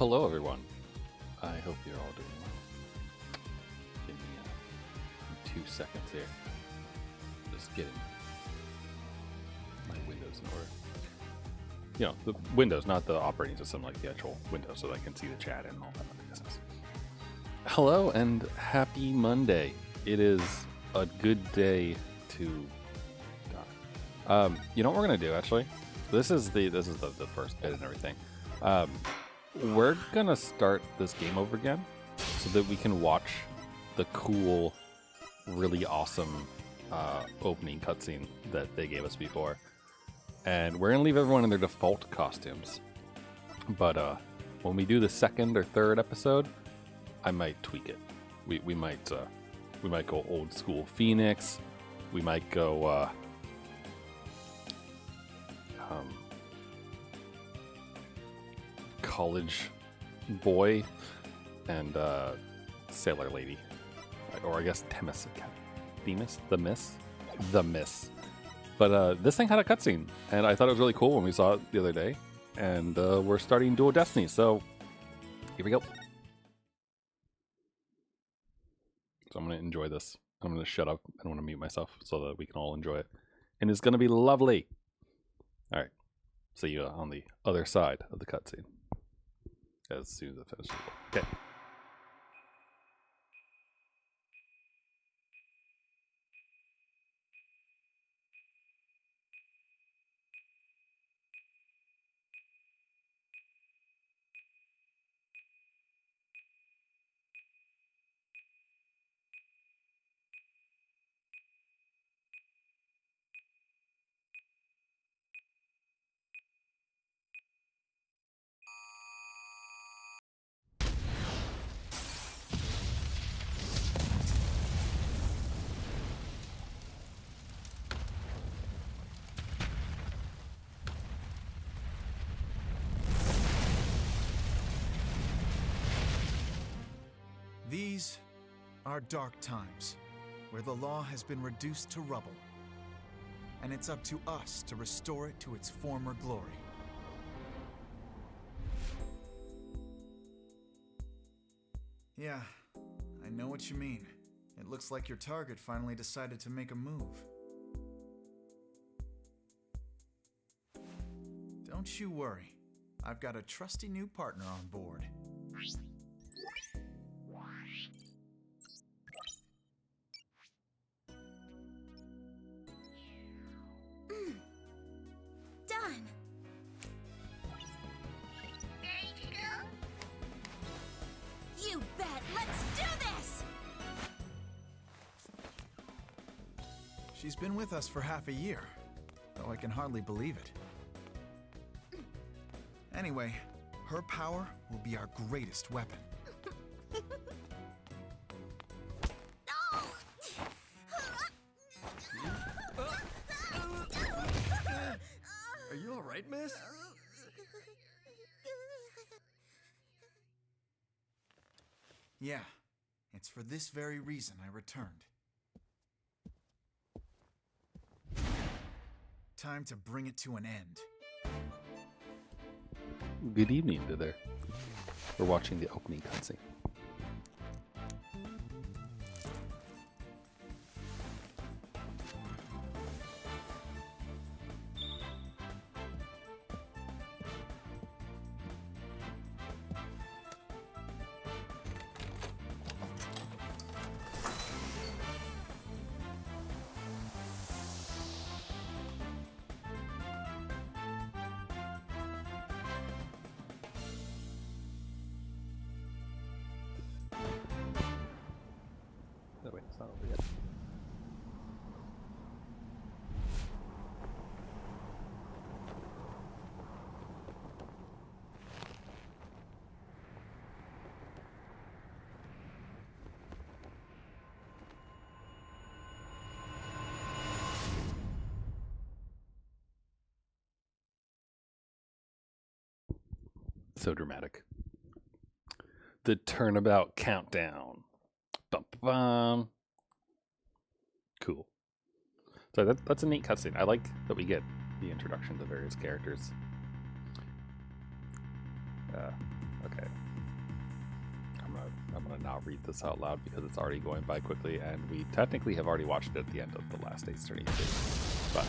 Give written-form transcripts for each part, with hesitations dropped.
Hello, everyone. I hope you're all doing well. Give me 2 seconds here. Just getting my Windows in order. You know, the Windows, not the operating system, like the actual Windows, so that I can see the chat and all that other business. Hello and happy Monday. It is a good day to die. You know what we're gonna do actually? This is the first bit and everything. We're gonna start this game over again so that we can watch the cool, really awesome opening cutscene that they gave us before. And we're gonna leave everyone in their default costumes. But when we do the second or third episode, I might tweak it. We might go old school Phoenix. We might go college boy and sailor lady, or I guess Themis, the Miss. But this thing had a cutscene, and I thought it was really cool when we saw it the other day. And we're starting Duel Destinies, so here we go. So I'm going to enjoy this. I'm going to shut up and want to mute myself so that we can all enjoy it. And it's going to be lovely. All right. See you on the other side of the cutscene as soon as I finish. Okay. These are dark times, where the law has been reduced to rubble, and it's up to us to restore it to its former glory. Yeah, I know what you mean. It looks like your target finally decided to make a move. Don't you worry. I've got a trusty new partner on board. Done. You bet. Let's do this. She's been with us for half a year, though I can hardly believe it. Anyway, her power will be our greatest weapon. Are you all right, miss? Yeah, it's for this very reason I returned. Time to bring it to an end. Good evening to there. We're watching the opening cutscene. No, wait, it's not over yet. So dramatic. The turnabout countdown. Bum, bum. Cool. So that's a neat cutscene. I like that we get the introduction to various characters. Okay. I'm going to now read this out loud because it's already going by quickly, and we technically have already watched it at the end of the last Ace Attorney too. But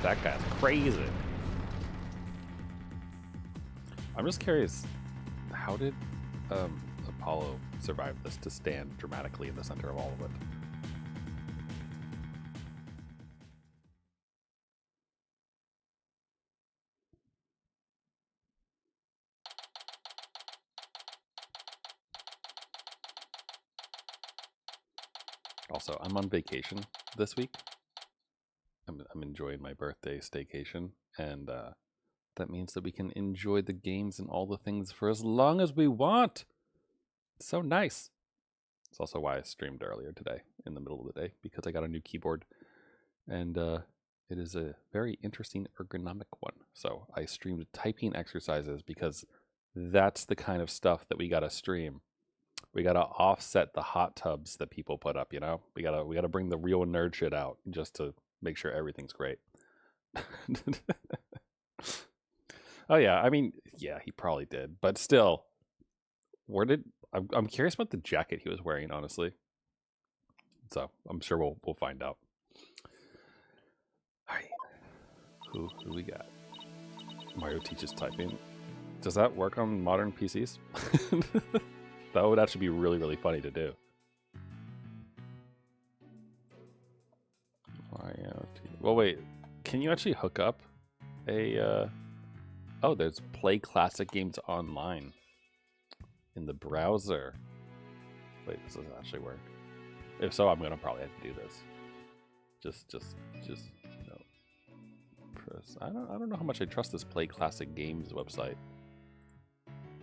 that guy's crazy. I'm just curious, how did Apollo survive this to stand dramatically in the center of all of it? Also, I'm on vacation this week. I'm enjoying my birthday staycation, and that means that we can enjoy the games and all the things for as long as we want. It's so nice. It's also why I streamed earlier today in the middle of the day, because I got a new keyboard, and it is a very interesting ergonomic one. So I streamed typing exercises because that's the kind of stuff that we gotta stream. We gotta offset the hot tubs that people put up, you know? We gotta bring the real nerd shit out just to make sure everything's great. Oh yeah, I mean, yeah, he probably did, but still, I'm curious about the jacket he was wearing, honestly. So I'm sure we'll find out. All right, who we got? Mario teaches typing. Does that work on modern PCs? That would actually be really, really funny to do. Well, wait. Can you actually hook up a... Oh, there's Play Classic Games Online in the browser. Wait, does this actually work? If so, I'm going to probably have to do this. Just no. Press. I don't know how much I trust this Play Classic Games website.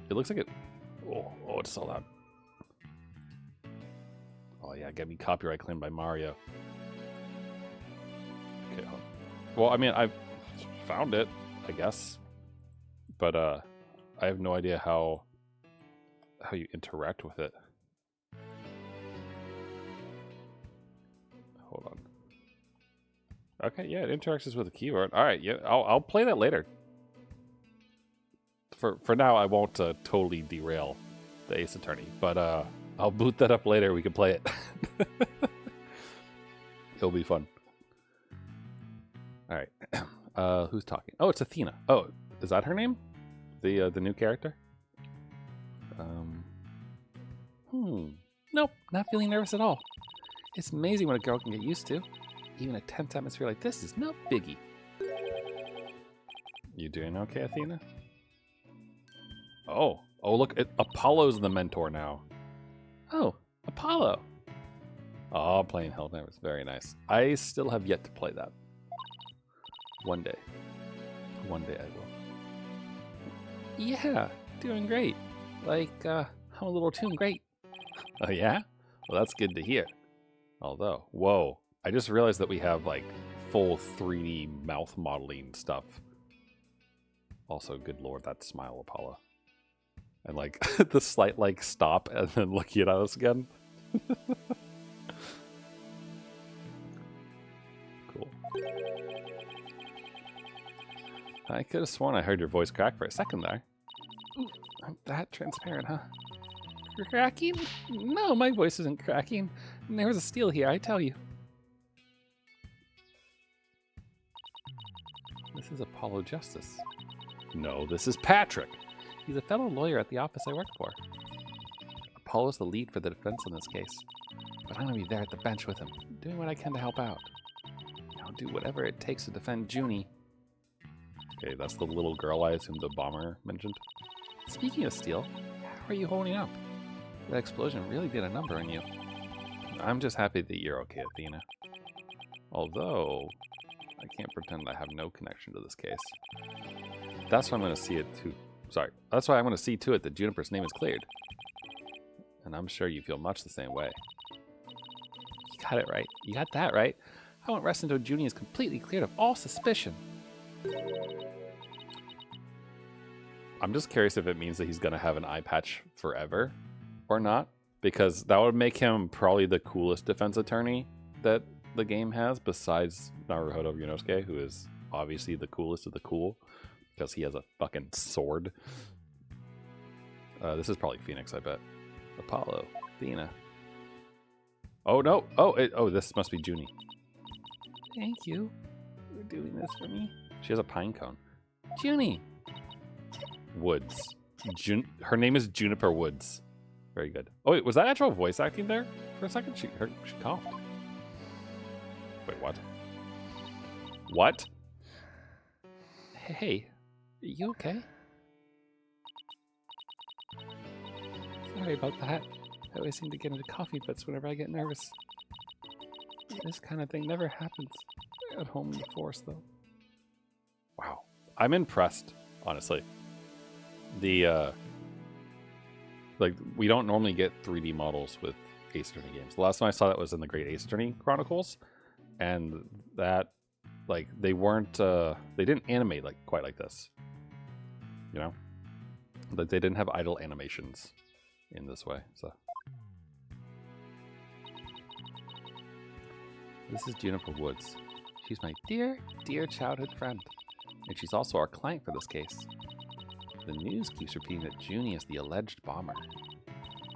It looks like it... Oh, it's so loud. Oh yeah, get me copyright claimed by Mario. Okay, hold on. Well, I mean, I've found it, I guess, but I have no idea how you interact with it. Hold on. Okay, yeah, it interacts with the keyboard. All right, yeah, I'll play that later. For now, I won't totally derail the Ace Attorney, but I'll boot that up later. We can play it. It'll be fun. All right, who's talking? Oh, it's Athena. Oh, is that her name? The new character? Nope, not feeling nervous at all. It's amazing what a girl can get used to. Even a tense atmosphere like this is no biggie. You doing okay, Athena? Oh, look, Apollo's the mentor now. Oh, Apollo. Oh, playing Helldiver is very nice. I still have yet to play that. One day I will. Yeah, doing great. Like, I'm a little too great. Oh yeah? Well, that's good to hear. Although, whoa, I just realized that we have, like, full 3D mouth modeling stuff. Also, good lord, that smile, Apollo. And, like, the slight, like, stop and then looking at us again. Cool. I could have sworn I heard your voice crack for a second there. Ooh, I'm that transparent, huh? Cracking? No, my voice isn't cracking. There was a steal here, I tell you. This is Apollo Justice. No, this is Patrick. He's a fellow lawyer at the office I work for. Apollo's the lead for the defense in this case. But I'm going to be there at the bench with him, doing what I can to help out. I'll do whatever it takes to defend Junie. Okay, that's the little girl I assume the bomber mentioned. Speaking of steel, how are you holding up? That explosion really did a number on you. I'm just happy that you're okay, Athena. Although, I can't pretend I have no connection to this case. That's why I'm going to see it too. Sorry, that's why I'm going to see to it that Juniper's name is cleared. And I'm sure you feel much the same way. You got it right. You got that right. I won't rest until Junie is completely cleared of all suspicion. I'm just curious if it means that he's going to have an eye patch forever or not, because that would make him probably the coolest defense attorney that the game has, besides Naruhodo Ryunosuke, who is obviously the coolest of the cool, because he has a fucking sword. This is probably Phoenix, I bet. Apollo, Athena. Oh no! Oh, this must be Junie. Thank you for doing this for me. She has a pine cone. Junie. Woods. Her name is Juniper Woods. Very good. Oh wait, was that actual voice acting there for a second? She coughed. Wait, what? What? Hey, are you okay? Sorry about that. I always seem to get into coffee fits whenever I get nervous. This kind of thing never happens at home in the forest, though. Wow. I'm impressed, honestly. The, like, we don't normally get 3D models with Ace Attorney games. The last time I saw that was in the Great Ace Attorney Chronicles, and that, like, they weren't, they didn't animate, like, quite like this. You know? Like, they didn't have idle animations in this way, so. This is Juniper Woods. She's my dear, dear childhood friend. And she's also our client for this case. The news keeps repeating that Junie is the alleged bomber.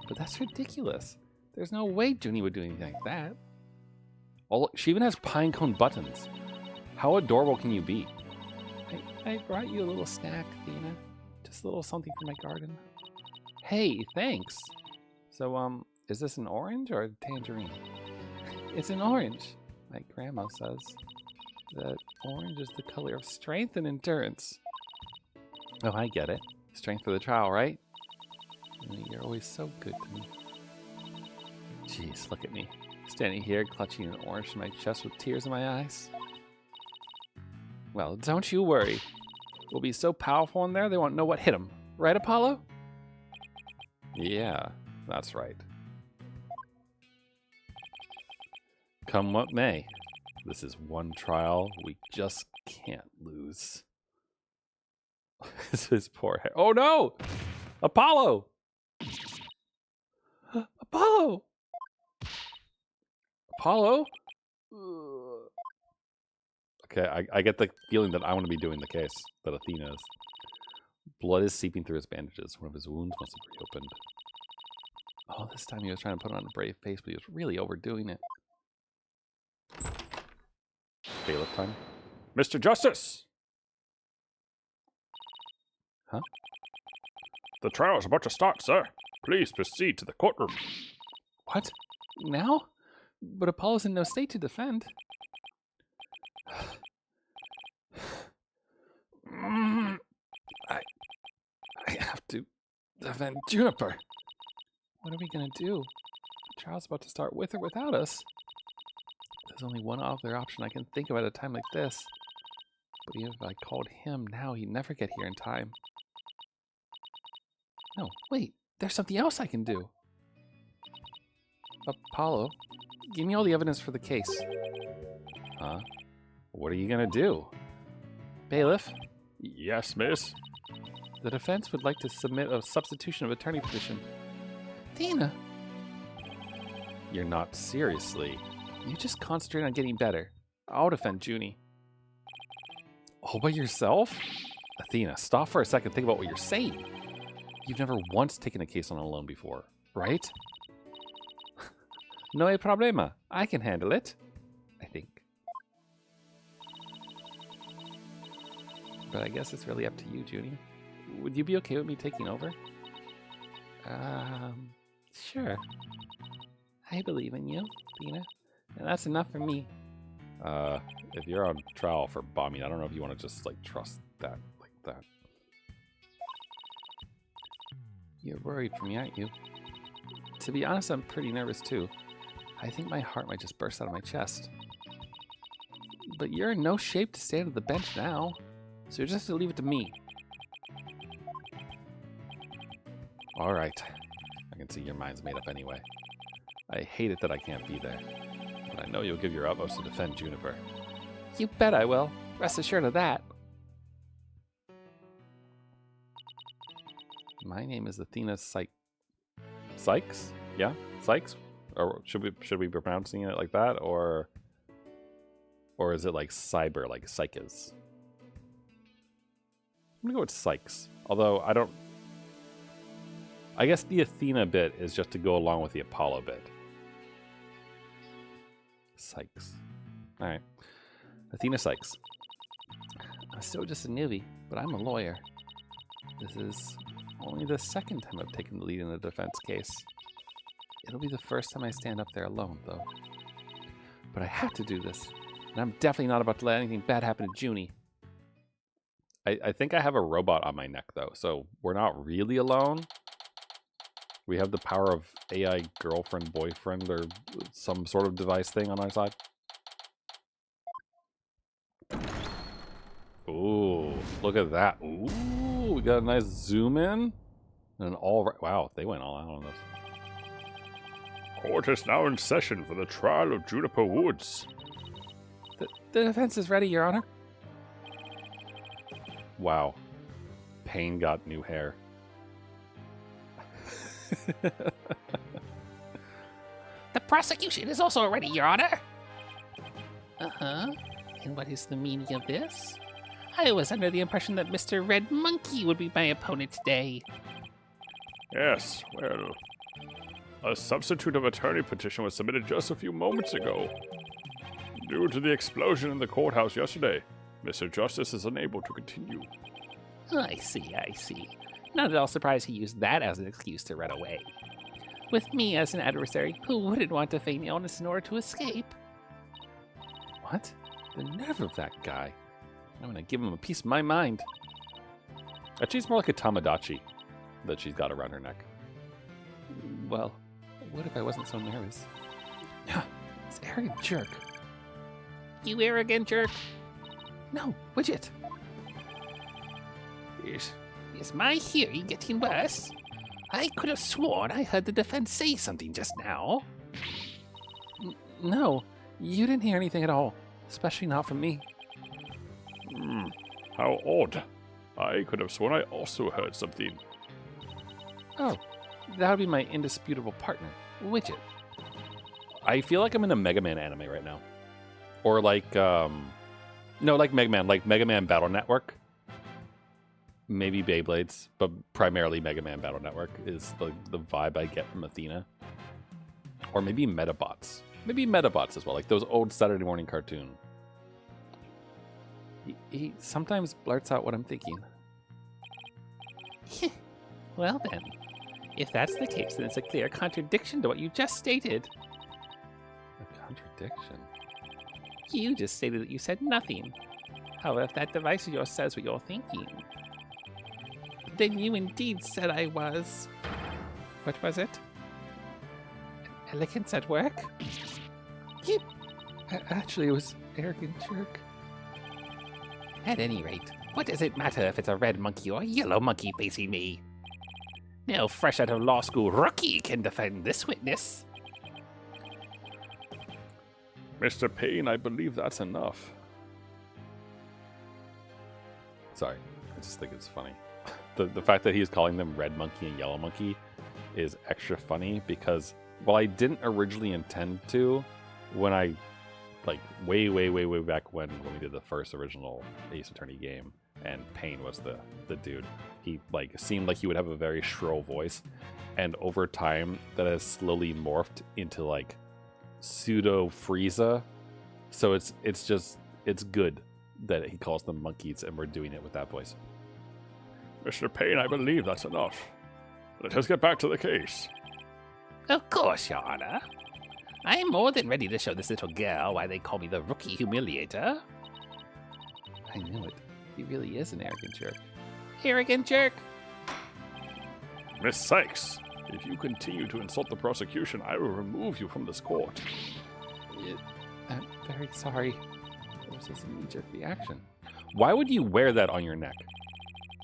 But that's ridiculous. There's no way Junie would do anything like that. Oh, she even has pinecone buttons. How adorable can you be? I brought you a little snack, Athena. Just a little something from my garden. Hey, thanks. So, is this an orange or a tangerine? It's an orange. My grandma says that orange is the color of strength and endurance. Oh, I get it. Strength for the trial, right? You're always so good to me. Jeez, look at me. Standing here clutching an orange to my chest with tears in my eyes. Well, don't you worry. We'll be so powerful in there they won't know what hit them. Right, Apollo? Yeah, that's right. Come what may, this is one trial we just can't lose. This is poor hair. Oh no! Apollo! Apollo! Apollo? Okay, I get the feeling that I want to be doing the case, that Athena is. Blood is seeping through his bandages. One of his wounds must have reopened. Oh, this time he was trying to put on a brave face, but he was really overdoing it. Bailiff time. Mr. Justice! Huh? The trial is about to start, sir. Please proceed to the courtroom. What? Now? But Apollo's in no state to defend. I have to defend Juniper. What are we gonna do? The trial's about to start with or without us. There's only one other option I can think of at a time like this. But even if I called him now, he'd never get here in time. No, wait. There's something else I can do. Apollo, give me all the evidence for the case. Huh? What are you gonna do? Bailiff? Yes, miss. The defense would like to submit a substitution of attorney petition. Athena! You're not seriously. You just concentrate on getting better. I'll defend Junie. All by yourself? Athena, stop for a second. Think about what you're saying. You've never once taken a case on alone before, right? No hay problema. I can handle it. I think. But I guess it's really up to you, Junie. Would you be okay with me taking over? Sure. I believe in you, Athena. And that's enough for me. If you're on trial for bombing, I don't know if you want to just, like, trust that like that. You're worried for me, aren't you? To be honest, I'm pretty nervous too. I think my heart might just burst out of my chest. But you're in no shape to stand at the bench now, so you just have to leave it to me. All right. I can see your mind's made up anyway. I hate it that I can't be there. But I know you'll give your utmost to defend Juniper. You bet I will. Rest assured of that. My name is Athena Sykes? Yeah? Sykes? Or should we be pronouncing it like that? Or is it like cyber, like Sykes? I'm gonna go with Sykes. Although I don't... I guess the Athena bit is just to go along with the Apollo bit. Sykes. Alright. Athena Sykes. I'm still just a newbie, but I'm a lawyer. This is only the second time I've taken the lead in a defense case. It'll be the first time I stand up there alone, though. But I have to do this, and I'm definitely not about to let anything bad happen to Junie. I think I have a robot on my neck, though, so we're not really alone. We have the power of AI girlfriend, boyfriend, or some sort of device thing on our side. Ooh, look at that. Ooh, we got a nice zoom in. And an all right. Wow, they went all out on this. Court is now in session for the trial of Juniper Woods. The defense is ready, Your Honor. Wow. Payne got new hair. The prosecution is also ready, Your Honor. Uh-huh. And what is the meaning of this? I was under the impression that Mr. Red Monkey would be my opponent today. Yes, well, a substitute of attorney petition was submitted just a few moments ago. Due to the explosion in the courthouse yesterday, Mr. Justice is unable to continue. I see, I see. Not at all surprised he used that as an excuse to run away. With me as an adversary, who wouldn't want to feign illness in order to escape? What? The nerve of that guy. I'm gonna give him a piece of my mind. Actually, it's more like a Tamagotchi that she's got around her neck. Well, what if I wasn't so nervous? This arrogant jerk. You arrogant jerk. No, Widget. Is my hearing getting worse? I could have sworn I heard the defense say something just now. No, you didn't hear anything at all. Especially not from me. How odd. I could have sworn I also heard something. Oh, that would be my indisputable partner, Widget. I feel like I'm in a Mega Man anime right now. Or like, no, like Mega Man Battle Network. Maybe Beyblades, but primarily Mega Man Battle Network is the vibe I get from Athena. Or maybe Metabots. Maybe Metabots as well, like those old Saturday morning cartoon. He sometimes blurts out what I'm thinking. Well then, if that's the case, then it's a clear contradiction to what you just stated. A contradiction? You just stated that you said nothing. However, if that device of yours says what you're thinking, then you indeed said I was... What was it? Elegance at work? Actually, it was arrogant jerk. At any rate, what does it matter if it's a red monkey or a yellow monkey facing me? No fresh out of law school rookie can defend this witness. Mr. Payne, I believe that's enough. Sorry, I just think it's funny. The fact that he's calling them red monkey and yellow monkey is extra funny because while I didn't originally intend to, when I like way back when we did the first original Ace Attorney game and Payne was the dude, he like seemed like he would have a very shrill voice, and over time that has slowly morphed into like pseudo Frieza. So it's good that he calls them monkeys and we're doing it with that voice. Mr. Payne, I believe that's enough. Let us get back to the case. Of course, Your Honor. I am more than ready to show this little girl why they call me the Rookie Humiliator. I knew it. He really is an arrogant jerk. Arrogant jerk? Miss Sykes, if you continue to insult the prosecution, I will remove you from this court. I'm very sorry. It was just a knee-jerk reaction. Why would you wear that on your neck?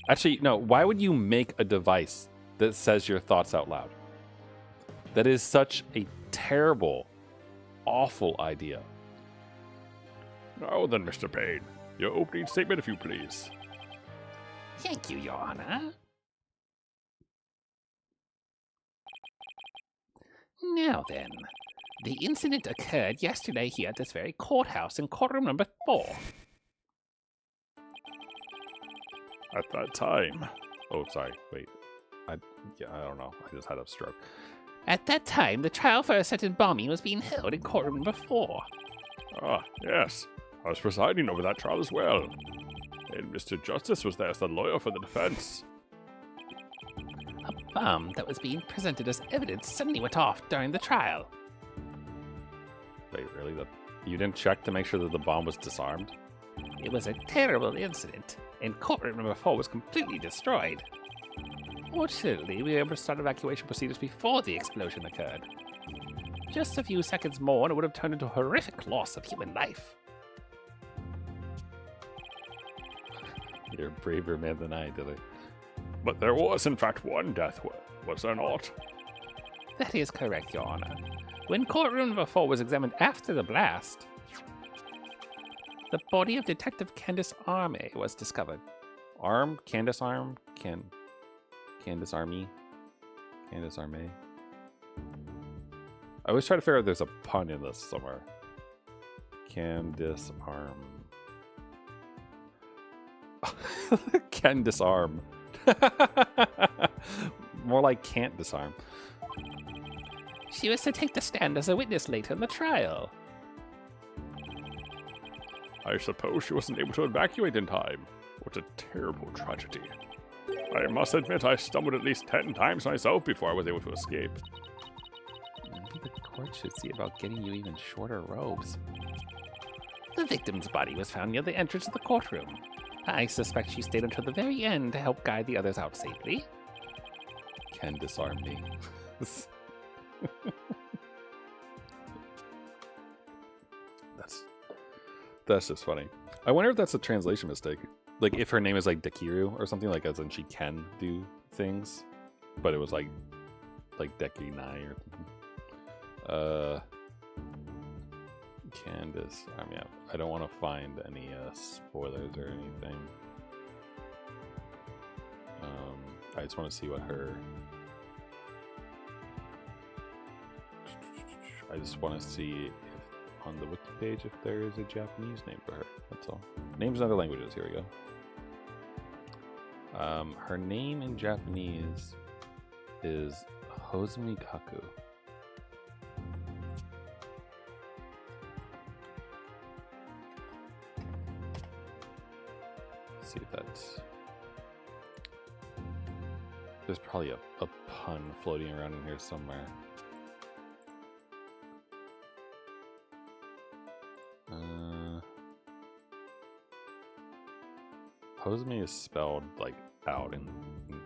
Actually, no. Why would you make a device that says your thoughts out loud? That is such a terrible, awful idea. Now then, Mr. Payne, your opening statement, if you please. Thank you, Your Honor. Now then, the incident occurred yesterday here at this very courthouse in courtroom number 4. At that time, Oh, sorry. Wait. Yeah, I don't know. I just had a stroke. At that time, the trial for attempted bombing was being held in courtroom number 4. Ah, yes. I was presiding over that trial as well. And Mr. Justice was there as the lawyer for the defense. A bomb that was being presented as evidence suddenly went off during the trial. Wait, really? You didn't check to make sure that the bomb was disarmed? It was a terrible incident, and courtroom number 4 was completely destroyed. Fortunately, we were able to start evacuation procedures before the explosion occurred. Just a few seconds more and it would have turned into a horrific loss of human life. You're a braver man than I, Dilly. But there was, in fact, one death, was there not? That is correct, Your Honor. When courtroom number 4 was examined after the blast, the body of Detective Candace Arme was discovered. Arm? Candace Arm? Candace Army? Candace Arme? I always try to figure out if there's a pun in this somewhere. Candace Arm. Can disarm. More like can't disarm. She was to take the stand as a witness later in the trial. I suppose she wasn't able to evacuate in time. What a terrible tragedy. I must admit I stumbled at least 10 times myself before I was able to escape. Maybe the court should see about getting you even shorter robes. The victim's body was found near the entrance of the courtroom. I suspect she stayed until the very end to help guide the others out safely. Can disarm me. That's just funny. I wonder if that's a translation mistake. Like if her name is like Dekiru or something, like as in she can do things, but it was like Dekinai or something. Candace. I mean, I don't want to find any spoilers or anything. I just want to see what her. I just want to see if on the wiki page if there is a Japanese name for her. That's all. Names in other languages. Here we go. Her name in Japanese is Hozumi Kaku. Let's see if that's. There's probably a pun floating around in here somewhere. Hozumi is spelled like out in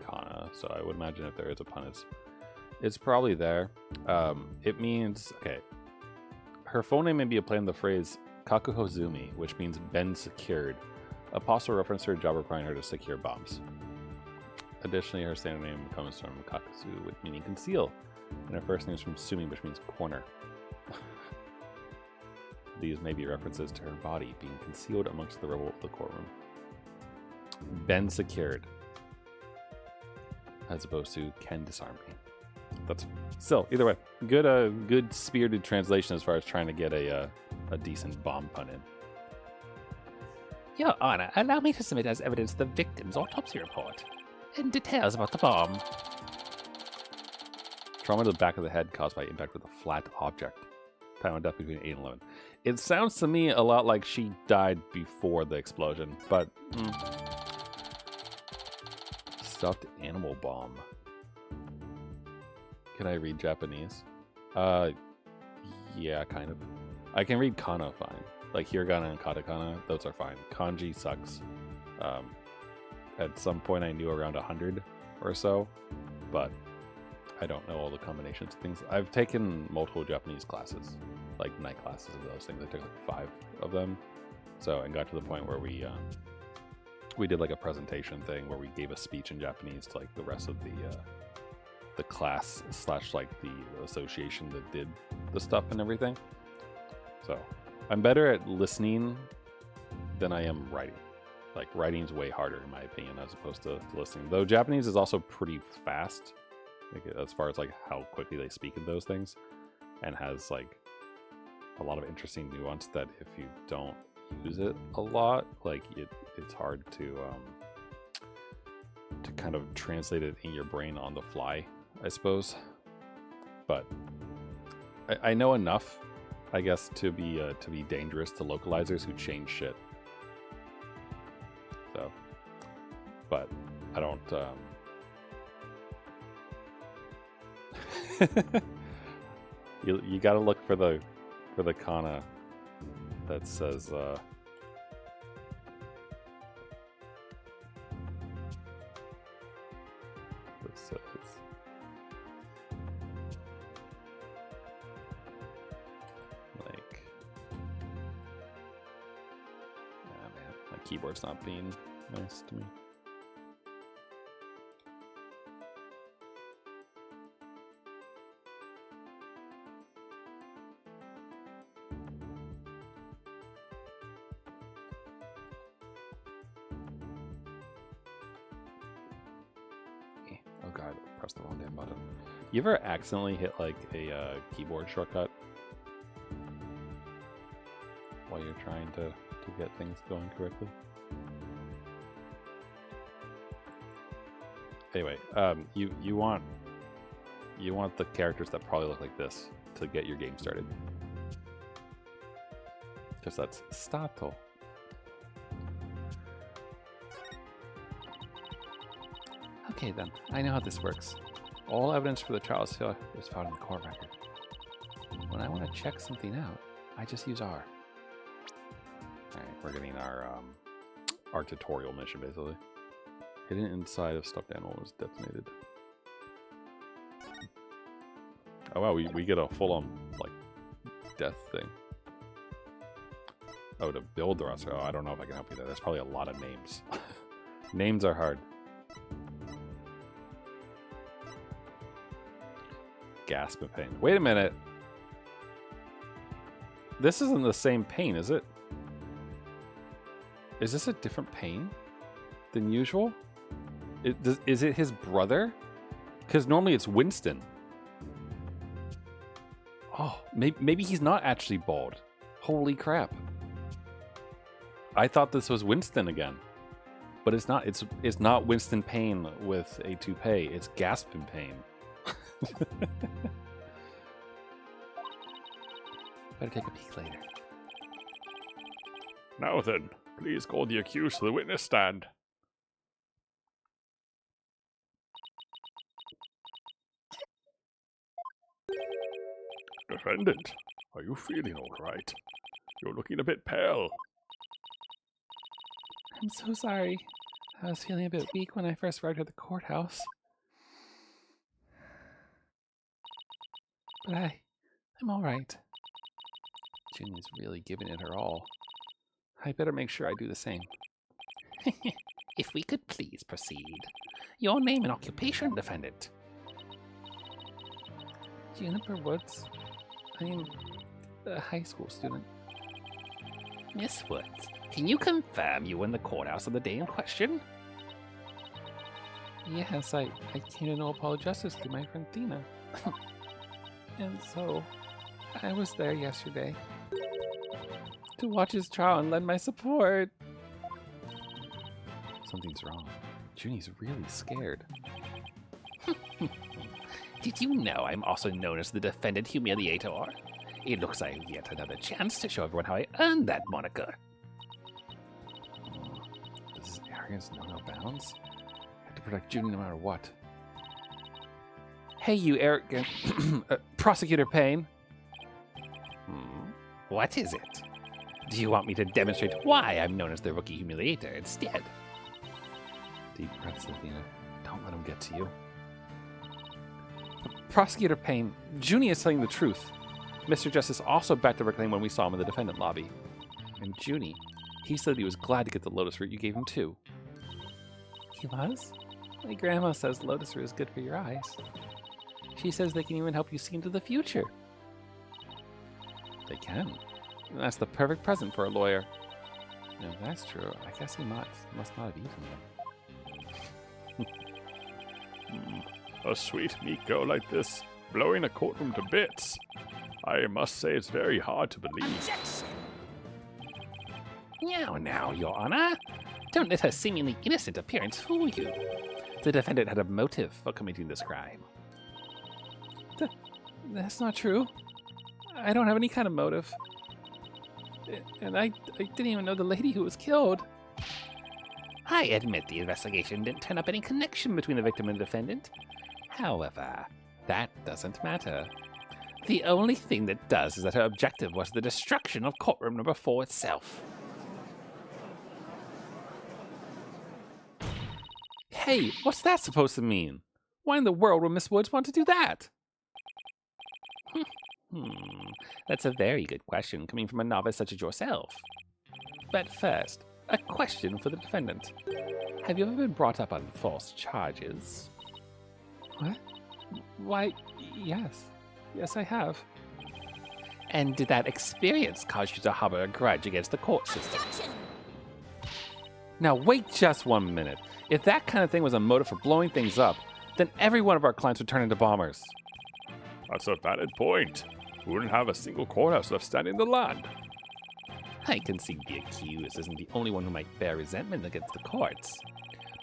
kana, so I would imagine if there is a pun, it's probably there. It means, okay, her full name may be a play on the phrase Kaku Hozumi, which means been secured, a possible reference to her job requiring her to secure bombs. Additionally, her standard name comes from Kakutsu, meaning conceal, and her first name is from Sumi, which means corner. These may be references to her body being concealed amongst the rubble of the courtroom. Been secured, as opposed to can disarm me. That's still either way good spirited translation as far as trying to get a decent bomb pun in. Your Honor, allow me to submit as evidence the victim's autopsy report and details about the bomb. Trauma to the back of the head caused by impact with a flat object. Time of death between 8 and 11. It sounds to me a lot like she died before the explosion, but stuffed animal bomb. Can I read Japanese? Yeah, kind of. I can read kana fine. Like hiragana and katakana, those are fine. Kanji sucks. At some point I knew around 100 or so, but I don't know all the combinations of things. I've taken multiple Japanese classes, like night classes of those things. I took like 5 of them. So, and got to the point where we did like a presentation thing where we gave a speech in Japanese to like the rest of the class / like the association that did the stuff and everything. So I'm better at listening than I am writing. Like writing's way harder in my opinion as opposed to listening. Though Japanese is also pretty fast, like, as far as like how quickly they speak of those things, and has like a lot of interesting nuance that if you don't use it a lot, like it's hard to to kind of translate it in your brain on the fly, I suppose. But I know enough, I guess, to be dangerous to localizers who change shit. So, but I don't. You gotta look for the kana that says. That says. Like, ah man, my keyboard's not being nice to me. Oh god, I pressed the wrong damn button. You ever accidentally hit like a keyboard shortcut while you're trying to get things going correctly? Anyway, you want the characters that probably look like this to get your game started, because that's stato. Okay then, I know how this works. All evidence for the trial is found in the court record. When I want to check something out, I just use R. Alright, we're getting our tutorial mission basically. Hidden inside of stuffed animal was detonated. Oh wow, we get a full-on like death thing. Oh, to build the roster. Oh, I don't know if I can help you there. There's probably a lot of names. Names are hard. Gasp in pain. Wait a minute. This isn't the same pain, is it? Is this a different pain than usual? Is it his brother? Because normally it's Winston. Oh, maybe he's not actually bald. Holy crap. I thought this was Winston again. But it's not. It's not Winston Payne with a toupee. It's Gasp in Pain. Better take a peek later. Now then, please call the accused to the witness stand. Defendant, are you feeling all right? You're looking a bit pale. I'm so sorry. I was feeling a bit weak when I first arrived at the courthouse. But I'm all right. Ginny's really giving it her all. I better make sure I do the same. If we could please proceed. Your name and occupation, defendant. Juniper Woods. I'm a high school student. Miss Woods, can you confirm you were in the courthouse on the day in question? Yes, I came to know Apollo Justice through my friend Tina. And so, I was there yesterday to watch his trial and lend my support. Something's wrong. Junie's really scared. Did you know I'm also known as the Defendant Humiliator? It looks like yet another chance to show everyone how I earned that moniker. Does arrogance know no bounds? I have to protect Junie no matter what. Hey, you arrogant Prosecutor Payne. What is it? Do you want me to demonstrate why I'm known as the Rookie Humiliator instead? Deep breaths, Athena. Don't let him get to you. Prosecutor Payne, Junie is telling the truth. Mr. Justice also backed up her claim when we saw him in the defendant lobby. And Junie, he said he was glad to get the lotus root you gave him too. He was? My grandma says lotus root is good for your eyes. She says they can even help you see into the future. They can. And that's the perfect present for a lawyer. And if that's true, I guess he must not have eaten them. A sweet, meek girl like this, blowing a courtroom to bits. I must say it's very hard to believe. Objection! Now, Your Honor. Don't let her seemingly innocent appearance fool you. the defendant had a motive for committing this crime. That's not true. I don't have any kind of motive. And I didn't even know the lady who was killed. I admit the investigation didn't turn up any connection between the victim and the defendant. However, that doesn't matter. The only thing that does is that her objective was the destruction of courtroom number 4 itself. Hey, what's that supposed to mean? Why in the world would Miss Woods want to do that? That's a very good question coming from a novice such as yourself. But first, a question for the defendant. Have you ever been brought up on false charges? What? Why, yes. Yes, I have. And did that experience cause you to harbor a grudge against the court system? Objection! Now wait just 1 minute. If that kind of thing was a motive for blowing things up, then every one of our clients would turn into bombers. That's a valid point. We wouldn't have a single courthouse left standing in the land. I concede the accused isn't the only one who might bear resentment against the courts.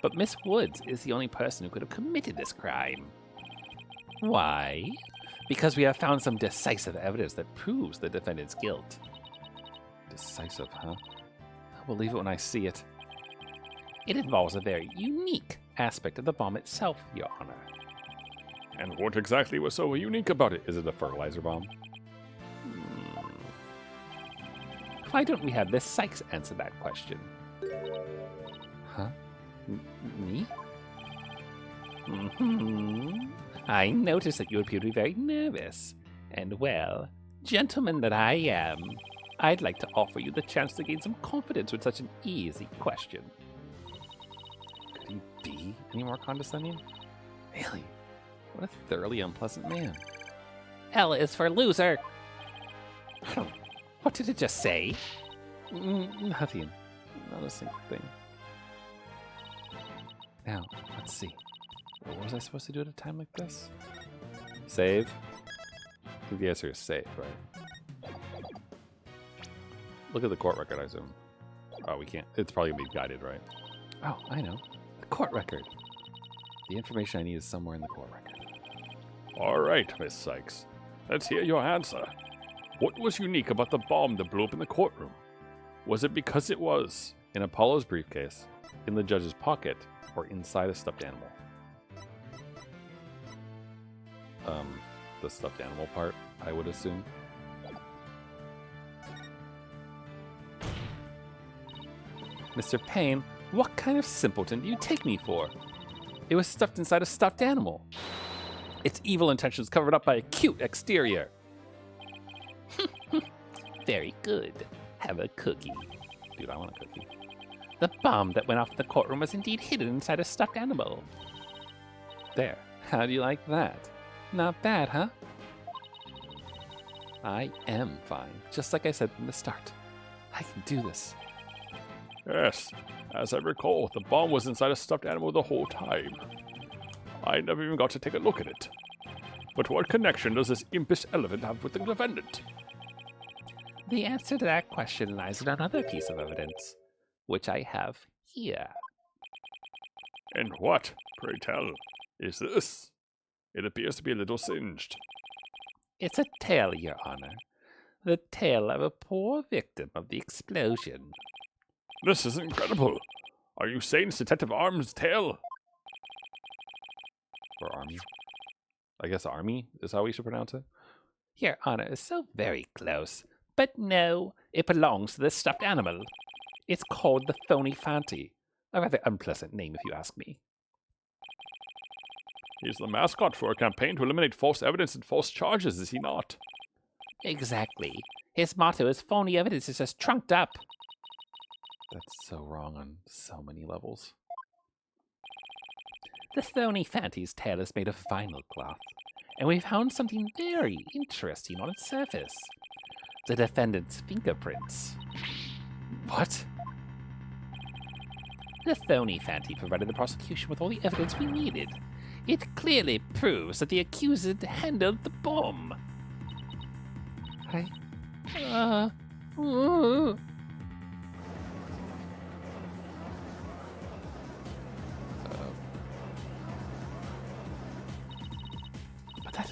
But Miss Woods is the only person who could have committed this crime. Why? Because we have found some decisive evidence that proves the defendant's guilt. Decisive, huh? I'll believe it when I see it. It involves a very unique aspect of the bomb itself, Your Honor. And what exactly was so unique about it? Is it a fertilizer bomb? Why don't we have Miss Sykes answer that question? Huh? Me? I noticed that you appear to be very nervous. And well, gentleman that I am, I'd like to offer you the chance to gain some confidence with such an easy question. Could he be any more condescending? Really? What a thoroughly unpleasant man. L is for loser. What did it just say? Nothing. Not a single thing. Now, let's see. What was I supposed to do at a time like this? Save? I think the answer is save, right? Look at the court record, I assume. Oh, we can't. It's probably going to be guided, right? Oh, I know. The court record. The information I need is somewhere in the court record. All right, Miss Sykes. Let's hear your answer. What was unique about the bomb that blew up in the courtroom? Was it because it was in Apollo's briefcase, in the judge's pocket, or inside a stuffed animal? The stuffed animal part, I would assume. Mr. Payne, what kind of simpleton do you take me for? It was stuffed inside a stuffed animal. Its evil intentions covered up by a cute exterior. Very good. Have a cookie. Dude, I want a cookie. The bomb that went off in the courtroom was indeed hidden inside a stuffed animal. There. How do you like that? Not bad, huh? I am fine, just like I said from the start. I can do this. Yes, as I recall, the bomb was inside a stuffed animal the whole time. I never even got to take a look at it. But what connection does this impish elephant have with the defendant? The answer to that question lies in another piece of evidence, which I have here. And what, pray tell, is this? It appears to be a little singed. It's a tale, Your Honor. The tale of a poor victim of the explosion. This is incredible. Are you saying it's Detective Arm's tale? Or Army? I guess Army is how we should pronounce it. Your Honor is so very close. But no, it belongs to the stuffed animal. It's called the Phony Fanty. A rather unpleasant name, if you ask me. He's the mascot for a campaign to eliminate false evidence and false charges, is he not? Exactly. His motto is phony evidence is just trunked up. That's so wrong on so many levels. The Phony Fanty's tail is made of vinyl cloth, and we found something very interesting on its surface. The defendant's fingerprints. What? The Phony Fanty provided the prosecution with all the evidence we needed. It clearly proves that the accused handled the bomb.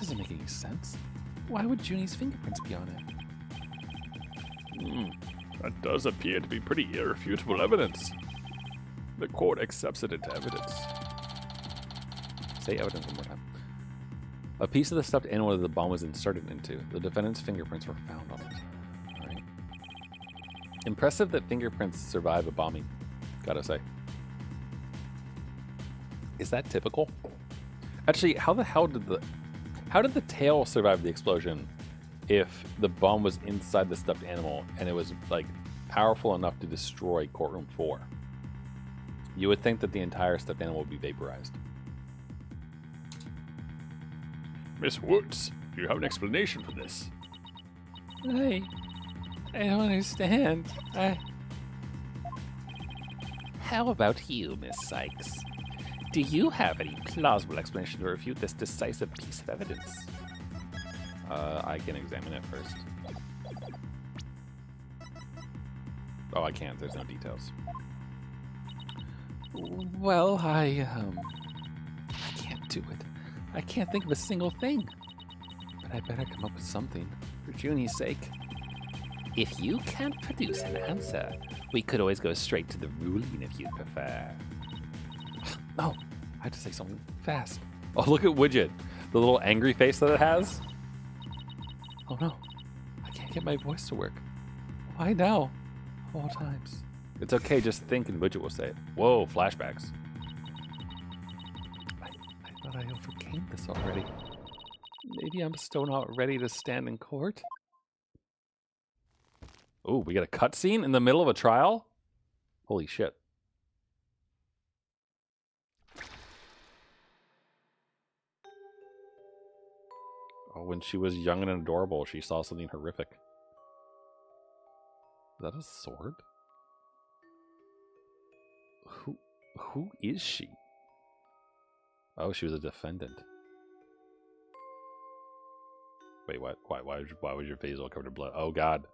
doesn't make any sense. Why would Junie's fingerprints be on it? That does appear to be pretty irrefutable evidence. The court accepts it into evidence. Say evidence one more time. A piece of the stuffed animal that the bomb was inserted into. The defendant's fingerprints were found on it. All right. Impressive that fingerprints survive a bombing, gotta say. Is that typical? Actually, how the hell did the tail survive the explosion if the bomb was inside the stuffed animal and it was like powerful enough to destroy courtroom 4? You would think that the entire stuffed animal would be vaporized. Miss Woods, do you have an explanation for this? I don't understand. How about you, Miss Sykes? Do you have any plausible explanation to refute this decisive piece of evidence? I can examine it first. Oh, I can't. There's no details. Well, I can't do it. I can't think of a single thing. But I better come up with something, for Junie's sake. If you can't produce an answer, we could always go straight to the ruling if you prefer. Oh, I have to say something fast. Oh, look at Widget. The little angry face that it has. Oh no, I can't get my voice to work. Why now? Of all times. It's okay, just think and Widget will say it. Whoa, flashbacks. I thought I overcame this already. Maybe I'm still not ready to stand in court? Oh, we got a cutscene in the middle of a trial? Holy shit. Oh, when she was young and adorable, she saw something horrific. Is that a sword? Who is she? Oh, she was a defendant. Wait, what? Why was your face all covered in blood? Oh God.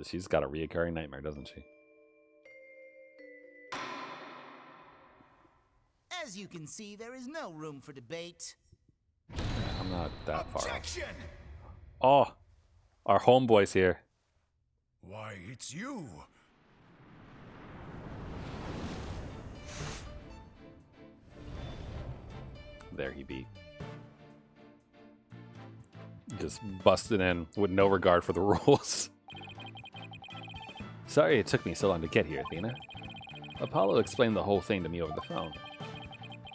She's got a reoccurring nightmare, doesn't she? As you can see, there is no room for debate. I'm not that far. Objection! Oh, our homeboy's here. Why, it's you. There he be. Just busted in with no regard for the rules. Sorry it took me so long to get here, Athena. Apollo explained the whole thing to me over the phone.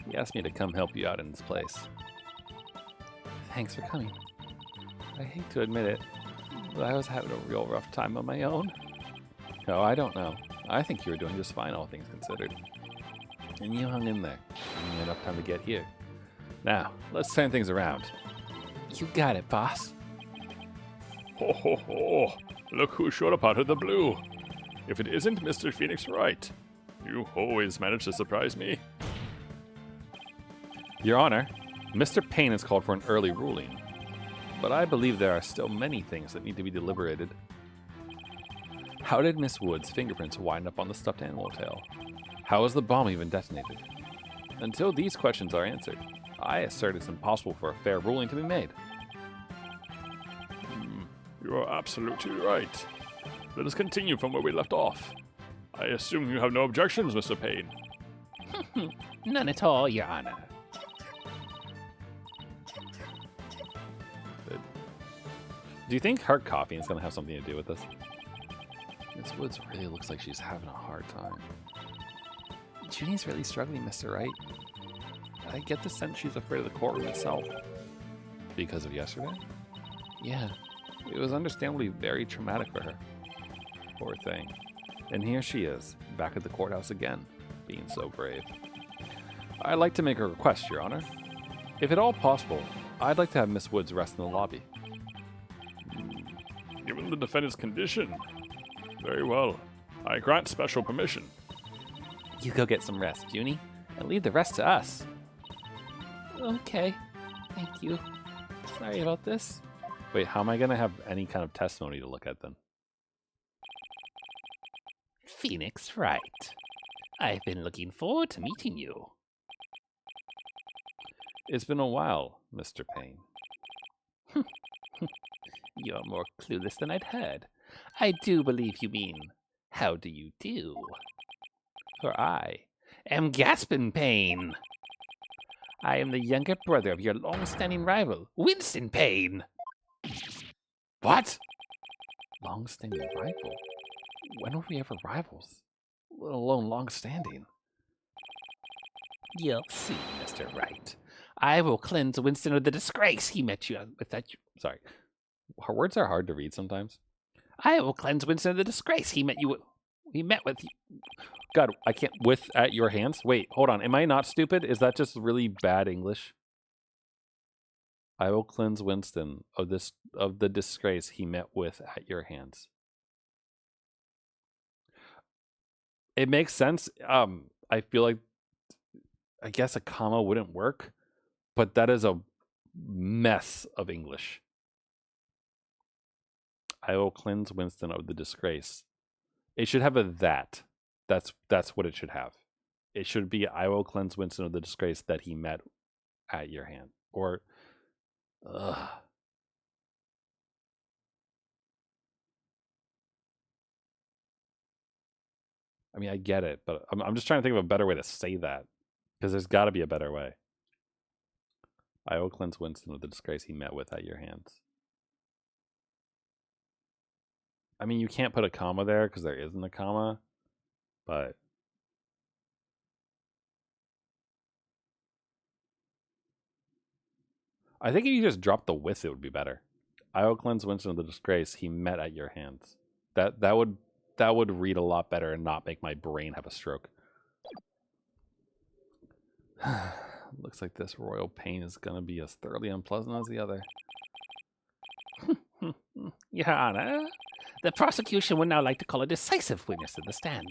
He asked me to come help you out in this place. Thanks for coming. I hate to admit it, but I was having a real rough time on my own. No, I don't know. I think you were doing just fine, all things considered. And you hung in there. You had enough time to get here. Now, let's turn things around. You got it, boss. Ho ho ho! Look who showed up out of the blue. If it isn't Mr. Phoenix Wright. You always manage to surprise me. Your Honor, Mr. Payne has called for an early ruling, but I believe there are still many things that need to be deliberated. How did Miss Wood's fingerprints wind up on the stuffed animal tail? How was the bomb even detonated? Until these questions are answered, I assert it's impossible for a fair ruling to be made. You are absolutely right. Let us continue from where we left off. I assume you have no objections, Mr. Payne. None at all, Your Honor. Do you think her coughing is going to have something to do with this? Miss Woods really looks like she's having a hard time. Junie's really struggling, Mr. Wright. I get the sense she's afraid of the courtroom itself. Because of yesterday? Yeah, it was understandably very traumatic for her. Poor thing. And here she is, back at the courthouse again, being so brave. I'd like to make a request, Your Honor. If at all possible, I'd like to have Miss Woods rest in the lobby. Given the defendant's condition. Very well. I grant special permission. You go get some rest, Junie, and leave the rest to us. Okay, thank you. Sorry about this. Wait, how am I going to have any kind of testimony to look at then? Phoenix Wright. I've been looking forward to meeting you. It's been a while, Mr. Payne. You're more clueless than I'd heard. I do believe you mean, how do you do? For I am Gaspin Payne. I am the younger brother of your long-standing rival, Winston Payne. What? Long-standing rival? When were we ever rivals? Let alone long-standing. You'll see, Mr. Wright. I will cleanse Winston of the disgrace he met you with that. Sorry. Her words are hard to read sometimes. I will cleanse Winston of the disgrace he met with you. God, I can't with at your hands. Wait, hold on. Am I not stupid? Is that just really bad English? I will cleanse Winston of the disgrace he met with at your hands. It makes sense. I feel like I guess a comma wouldn't work, but that is a mess of English. I will cleanse Winston of the disgrace. It should have a that. That's what it should have. It should be I will cleanse Winston of the disgrace that he met at your hand. Or I mean, I get it, but I'm just trying to think of a better way to say that. Because there's got to be a better way. I will cleanse Winston of the disgrace he met with at your hands. I mean, you can't put a comma there because there isn't a comma, but I think if you just drop the with, it would be better. I will cleanse Winston of the disgrace he met at your hands. That would read a lot better and not make my brain have a stroke. Looks like this royal pain is going to be as thoroughly unpleasant as the other. Your Honor, the prosecution would now like to call a decisive witness to the stand.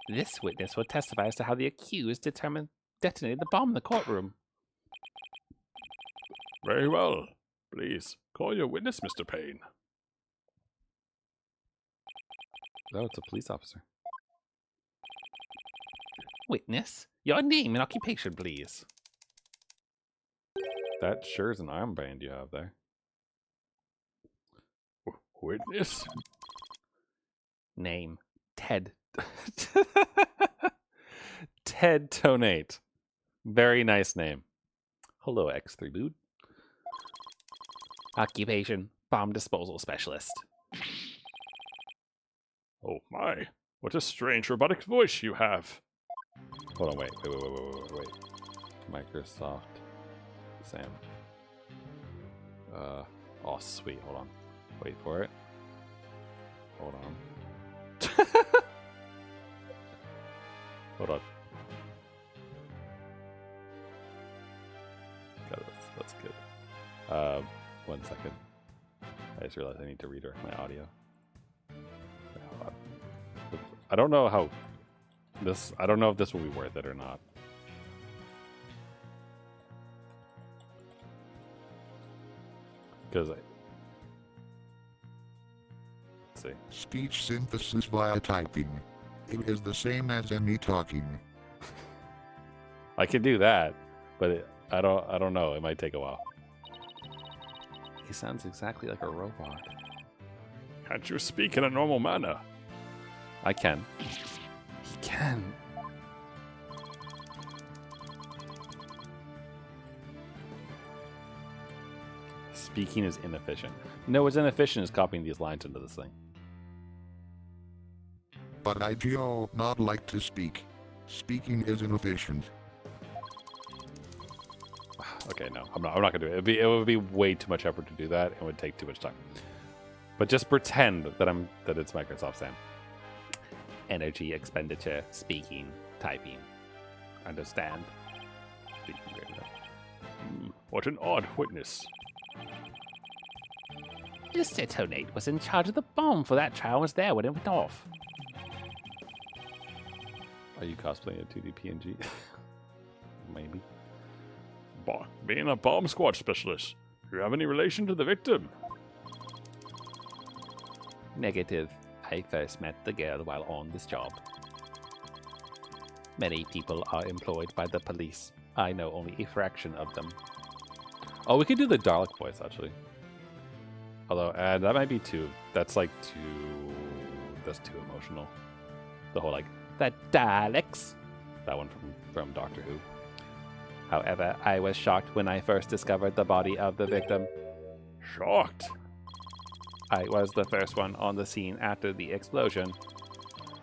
This witness will testify as to how the accused detonated the bomb in the courtroom. Very well. Please, call your witness, Mr. Payne. Oh, it's a police officer. Witness, your name and occupation, please. That sure is an armband you have there. Witness? Name, Ted. Ted Tonate. Very nice name. Hello, X3 Boot. Occupation, bomb disposal specialist. Oh my, what a strange robotic voice you have. Hold on, wait. Microsoft Sam. Oh, sweet. Hold on. Wait for it. Hold on. Hold on. God, that's good. 1 second. I just realized I need to redirect my audio. Okay, hold on. I don't know how this. I don't know if this will be worth it or not. Because let's see. Speech synthesis via typing. It is the same as any talking. I can do that, but I don't know. It might take a while. He sounds exactly like a robot. Can't you speak in a normal manner? I can. He can. Speaking is inefficient. No, what's inefficient is copying these lines into this thing. But I do not like to speak. Speaking is inefficient. Okay, no, I'm not gonna do it. It would be way too much effort to do that. It would take too much time. But just pretend that it's Microsoft Sam. Energy expenditure, speaking, typing. Understand? Speaking great enough. What an odd witness. Mr. Tonate was in charge of the bomb for that trial and was there when it went off. Are you cosplaying a 2D PNG? Maybe. Being a bomb squad specialist, do you have any relation to the victim? Negative. I first met the girl while on this job. Many people are employed by the police. I know only a fraction of them. Oh, we could do the Dalek voice, actually. Although, that might be too... That's, like, too... That's too emotional. The whole, like, the Daleks. That one from Doctor Who. However, I was shocked when I first discovered the body of the victim. Shocked? I was the first one on the scene after the explosion.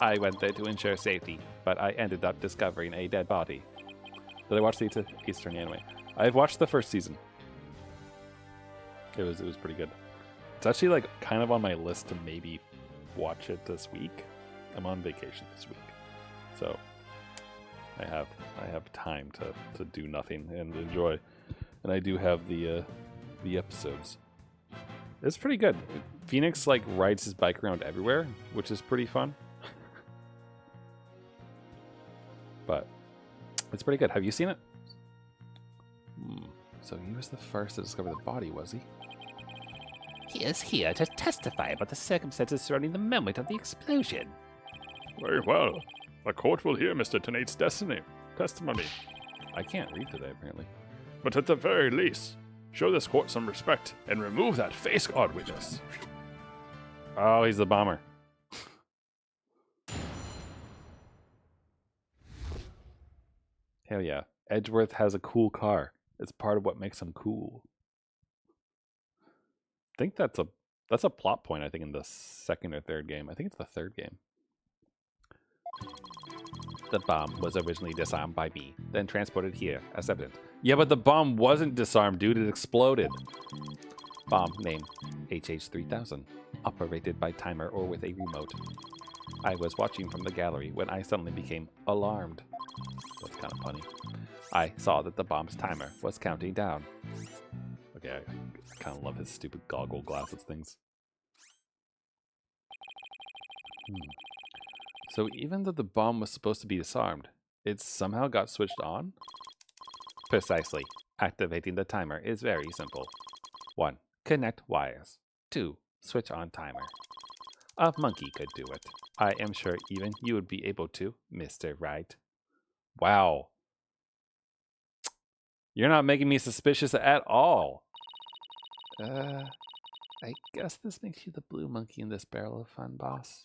I went there to ensure safety, but I ended up discovering a dead body. Did I watch the Eastern anime? I've watched the first season. It was pretty good. It's actually like kind of on my list to maybe watch it this week. I'm on vacation this week, so I have time to do nothing and enjoy. And I do have the episodes. It's pretty good. Phoenix like rides his bike around everywhere, which is pretty fun. But it's pretty good. Have you seen it? So he was the first to discover the body, was he? He is here to testify about the circumstances surrounding the moment of the explosion. Very well. The court will hear Mr. Tenate's testimony. I can't read today, apparently. But at the very least, show this court some respect and remove that face guard witness. Oh, he's the bomber. Hell yeah. Edgeworth has a cool car. It's part of what makes him cool. I think that's a plot point, I think, in the second or third game. I think it's the third game. The bomb was originally disarmed by me, then transported here as evidence. Yeah, but the bomb wasn't disarmed, dude. It exploded. Bomb name HH3000. Operated by timer or with a remote. I was watching from the gallery when I suddenly became alarmed. That's kind of funny. I saw that the bomb's timer was counting down. Okay, I kind of love his stupid goggle glasses things. So even though the bomb was supposed to be disarmed, it somehow got switched on? Precisely. Activating the timer is very simple. 1. Connect wires. 2. Switch on timer. A monkey could do it. I am sure even you would be able to, Mr. Wright. Wow. You're not making me suspicious at all. I guess this makes you the blue monkey in this barrel of fun, boss.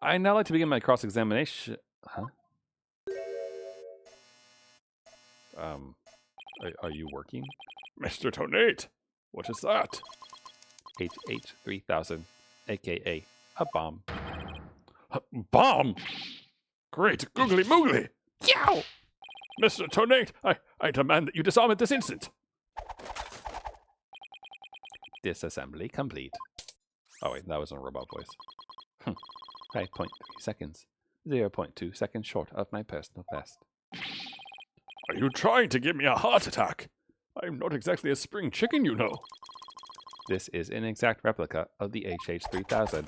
I now like to begin my cross-examination. Huh? Are you working? Mr. Tonate, what is that? HH3000, aka a bomb. Bomb? Great googly moogly! Yow! Mr. Tonate, I demand that you disarm at this instant. Disassembly complete. Oh wait, that was a robot voice. 5.3 seconds. 0.2 seconds short of my personal best. Are you trying to give me a heart attack? I'm not exactly a spring chicken, you know. This is an exact replica of the HH3000.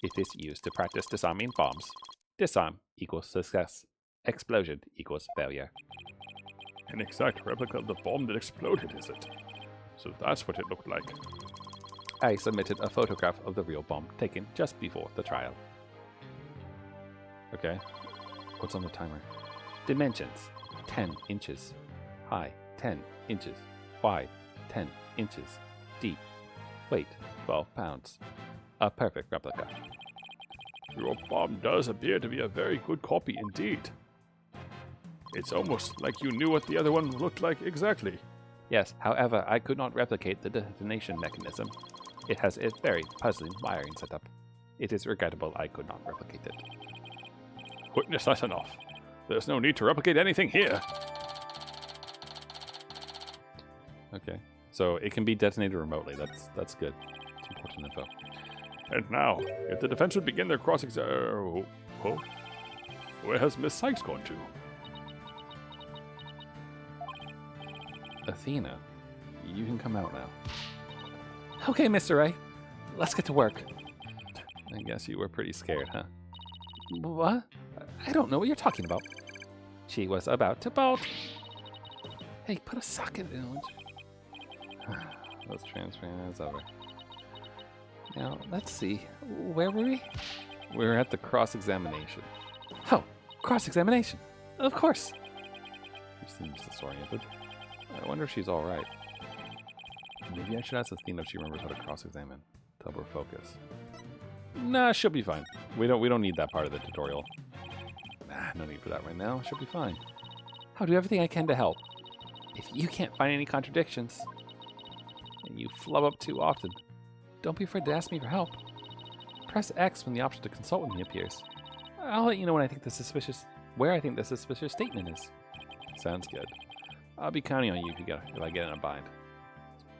It is used to practice disarming bombs. Disarm equals success. Explosion equals failure. An exact replica of the bomb that exploded, is it? So that's what it looked like. I submitted a photograph of the real bomb taken just before the trial. Okay. What's on the timer? Dimensions. 10 inches. High, 10 inches. Wide, 10 inches. Deep. Weight, 12 pounds. A perfect replica. Your bomb does appear to be a very good copy indeed. It's almost like you knew what the other one looked like exactly. Yes, however, I could not replicate the detonation mechanism. It has a very puzzling wiring setup. It is regrettable I could not replicate it. Witness that enough. There's no need to replicate anything here. Okay, so it can be detonated remotely. That's good. It's important info. And now, if the defense would begin their cross-examination... Where has Miss Sykes gone to? Athena, you can come out now. Okay, Mr. Ray, let's get to work. I guess you were pretty scared, huh? What? I don't know what you're talking about. She was about to bolt. Hey, put a socket in it. Let's transfer. It's over. Now, let's see. Where were we? We're at the cross-examination. Oh, cross-examination. Of course. She seems disoriented. I wonder if she's all right. Maybe I should ask Athena if she remembers how to cross-examine to help her focus. Nah, she'll be fine. We don't need that part of the tutorial. Nah, no need for that right now. She'll be fine. I'll do everything I can to help. If you can't find any contradictions, and you flub up too often, don't be afraid to ask me for help. Press X when the option to consult with me appears. I'll let you know when I think where I think the suspicious statement is. Sounds good. I'll be counting on you if I get in a bind.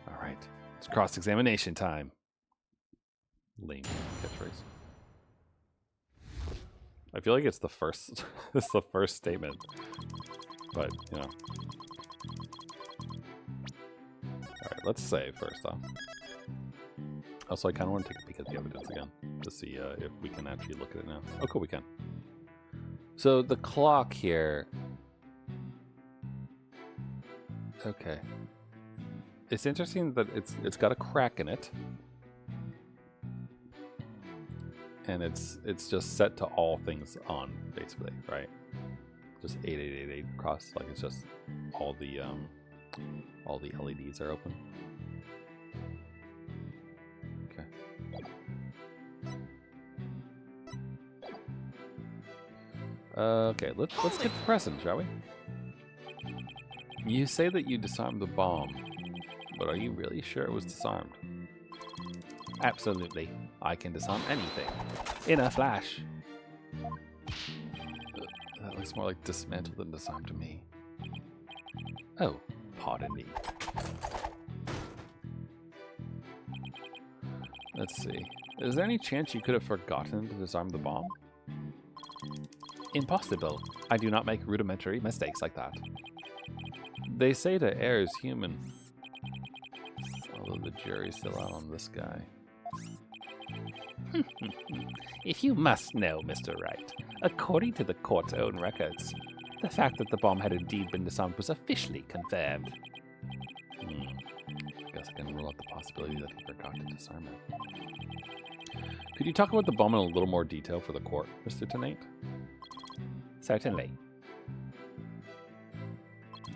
All right, it's cross-examination time. Lame catchphrase. I feel like it's the first. This is the first statement, but you know. All right, let's save first off. Also, I kind of want to take a peek at the evidence again to see if we can actually look at it now. Oh, cool, we can. So the clock here. Okay. It's interesting that it's got a crack in it. And it's just set to all things on, basically, right? Just 8888 across, like it's just all the LEDs are open. Okay. Okay, let's get the pressing, shall we? You say that you disarmed the bomb, but are you really sure it was disarmed? Absolutely. I can disarm anything. In a flash. That looks more like dismantle than disarm to me. Oh, pardon me. Let's see. Is there any chance you could have forgotten to disarm the bomb? Impossible. I do not make rudimentary mistakes like that. They say to err is human. Although the jury's still out on this guy. If you must know, Mr. Wright, according to the court's own records, the fact that the bomb had indeed been disarmed was officially confirmed. Guess I can rule out the possibility that he forgot to disarm it. Could you talk about the bomb in a little more detail for the court, Mr. Tenate? Certainly.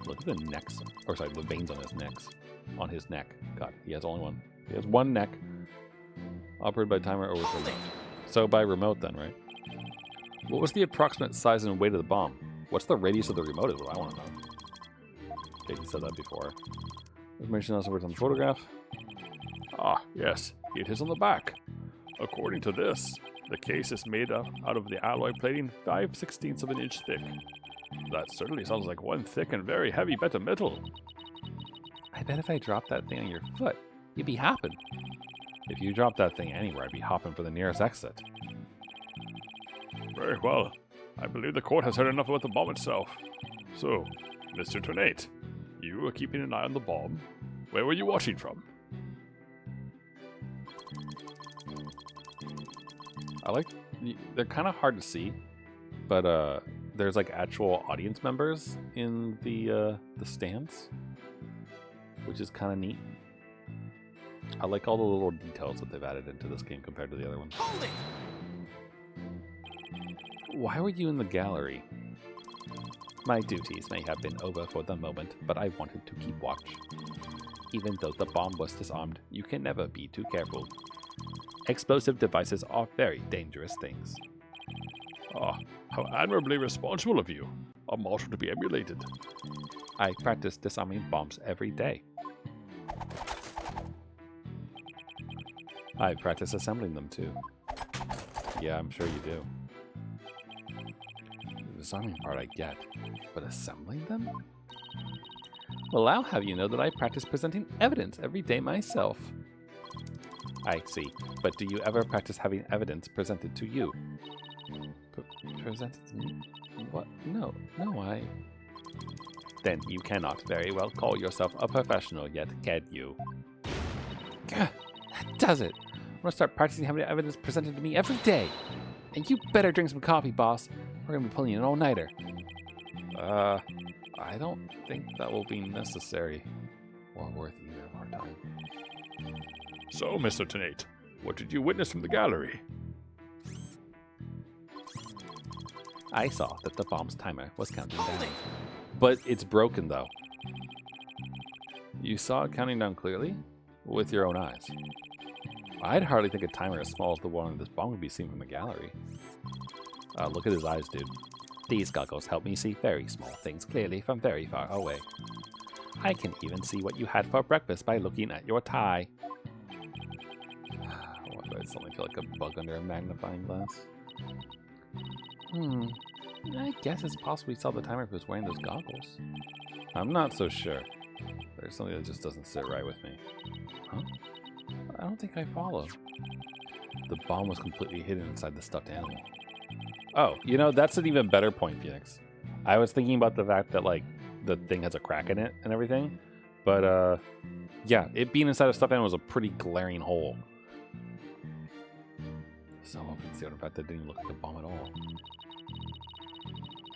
Look at the necks, or sorry, the veins on his necks. On his neck. God, he has only one. He has one neck. Operated by timer over remote. So by remote then, right? What was the approximate size and weight of the bomb? What's the radius of the remote is what I want to know. Okay, he said that before. Information also works on the photograph. Ah, yes, it is on the back. According to this, the case is made out of the alloy plating 5/16 of an inch thick. That certainly sounds like one thick and very heavy bit of metal. I bet if I dropped that thing on your foot, you'd be hopping. If you dropped that thing anywhere, I'd be hopping for the nearest exit. Very well. I believe the court has heard enough about the bomb itself. So, Mr. Tornate, you were keeping an eye on the bomb. Where were you watching from? They're kind of hard to see, but there's like actual audience members in the stands, which is kind of neat. I like all the little details that they've added into this game compared to the other ones. Why were you in the gallery? My duties may have been over for the moment, but I wanted to keep watch. Even though the bomb was disarmed, you can never be too careful. Explosive devices are very dangerous things. Ah, how admirably responsible of you. A model to be emulated. I practice disarming bombs every day. I practice assembling them too. Yeah, I'm sure you do. The disarming part I get, but assembling them? Well, I'll have you know that I practice presenting evidence every day myself. I see, but do you ever practice having evidence presented to you? Presented to me? What? No, I... Then you cannot very well call yourself a professional yet, can you? Gah, that does it. I'm gonna start practicing having evidence presented to me every day. And you better drink some coffee, boss. We're gonna be pulling an all-nighter. I don't think that will be necessary or worth either of our time. So, Mr. Tenate, what did you witness from the gallery? I saw that the bomb's timer was counting down. But it's broken, though. You saw it counting down clearly? With your own eyes. I'd hardly think a timer as small as the one on this bomb would be seen from the gallery. Look at his eyes, dude. These goggles help me see very small things clearly from very far away. I can even see what you had for breakfast by looking at your tie. Why do I suddenly feel like a bug under a magnifying glass? I guess it's possible he saw the timer if he was wearing those goggles. I'm not so sure. There's something that just doesn't sit right with me. Huh? I don't think I follow. The bomb was completely hidden inside the stuffed animal. Oh, you know, that's an even better point, Phoenix. I was thinking about the fact that, like, the thing has a crack in it and everything. But, yeah, it being inside a stuffed animal was a pretty glaring hole. So I can see the fact that it didn't look like a bomb at all.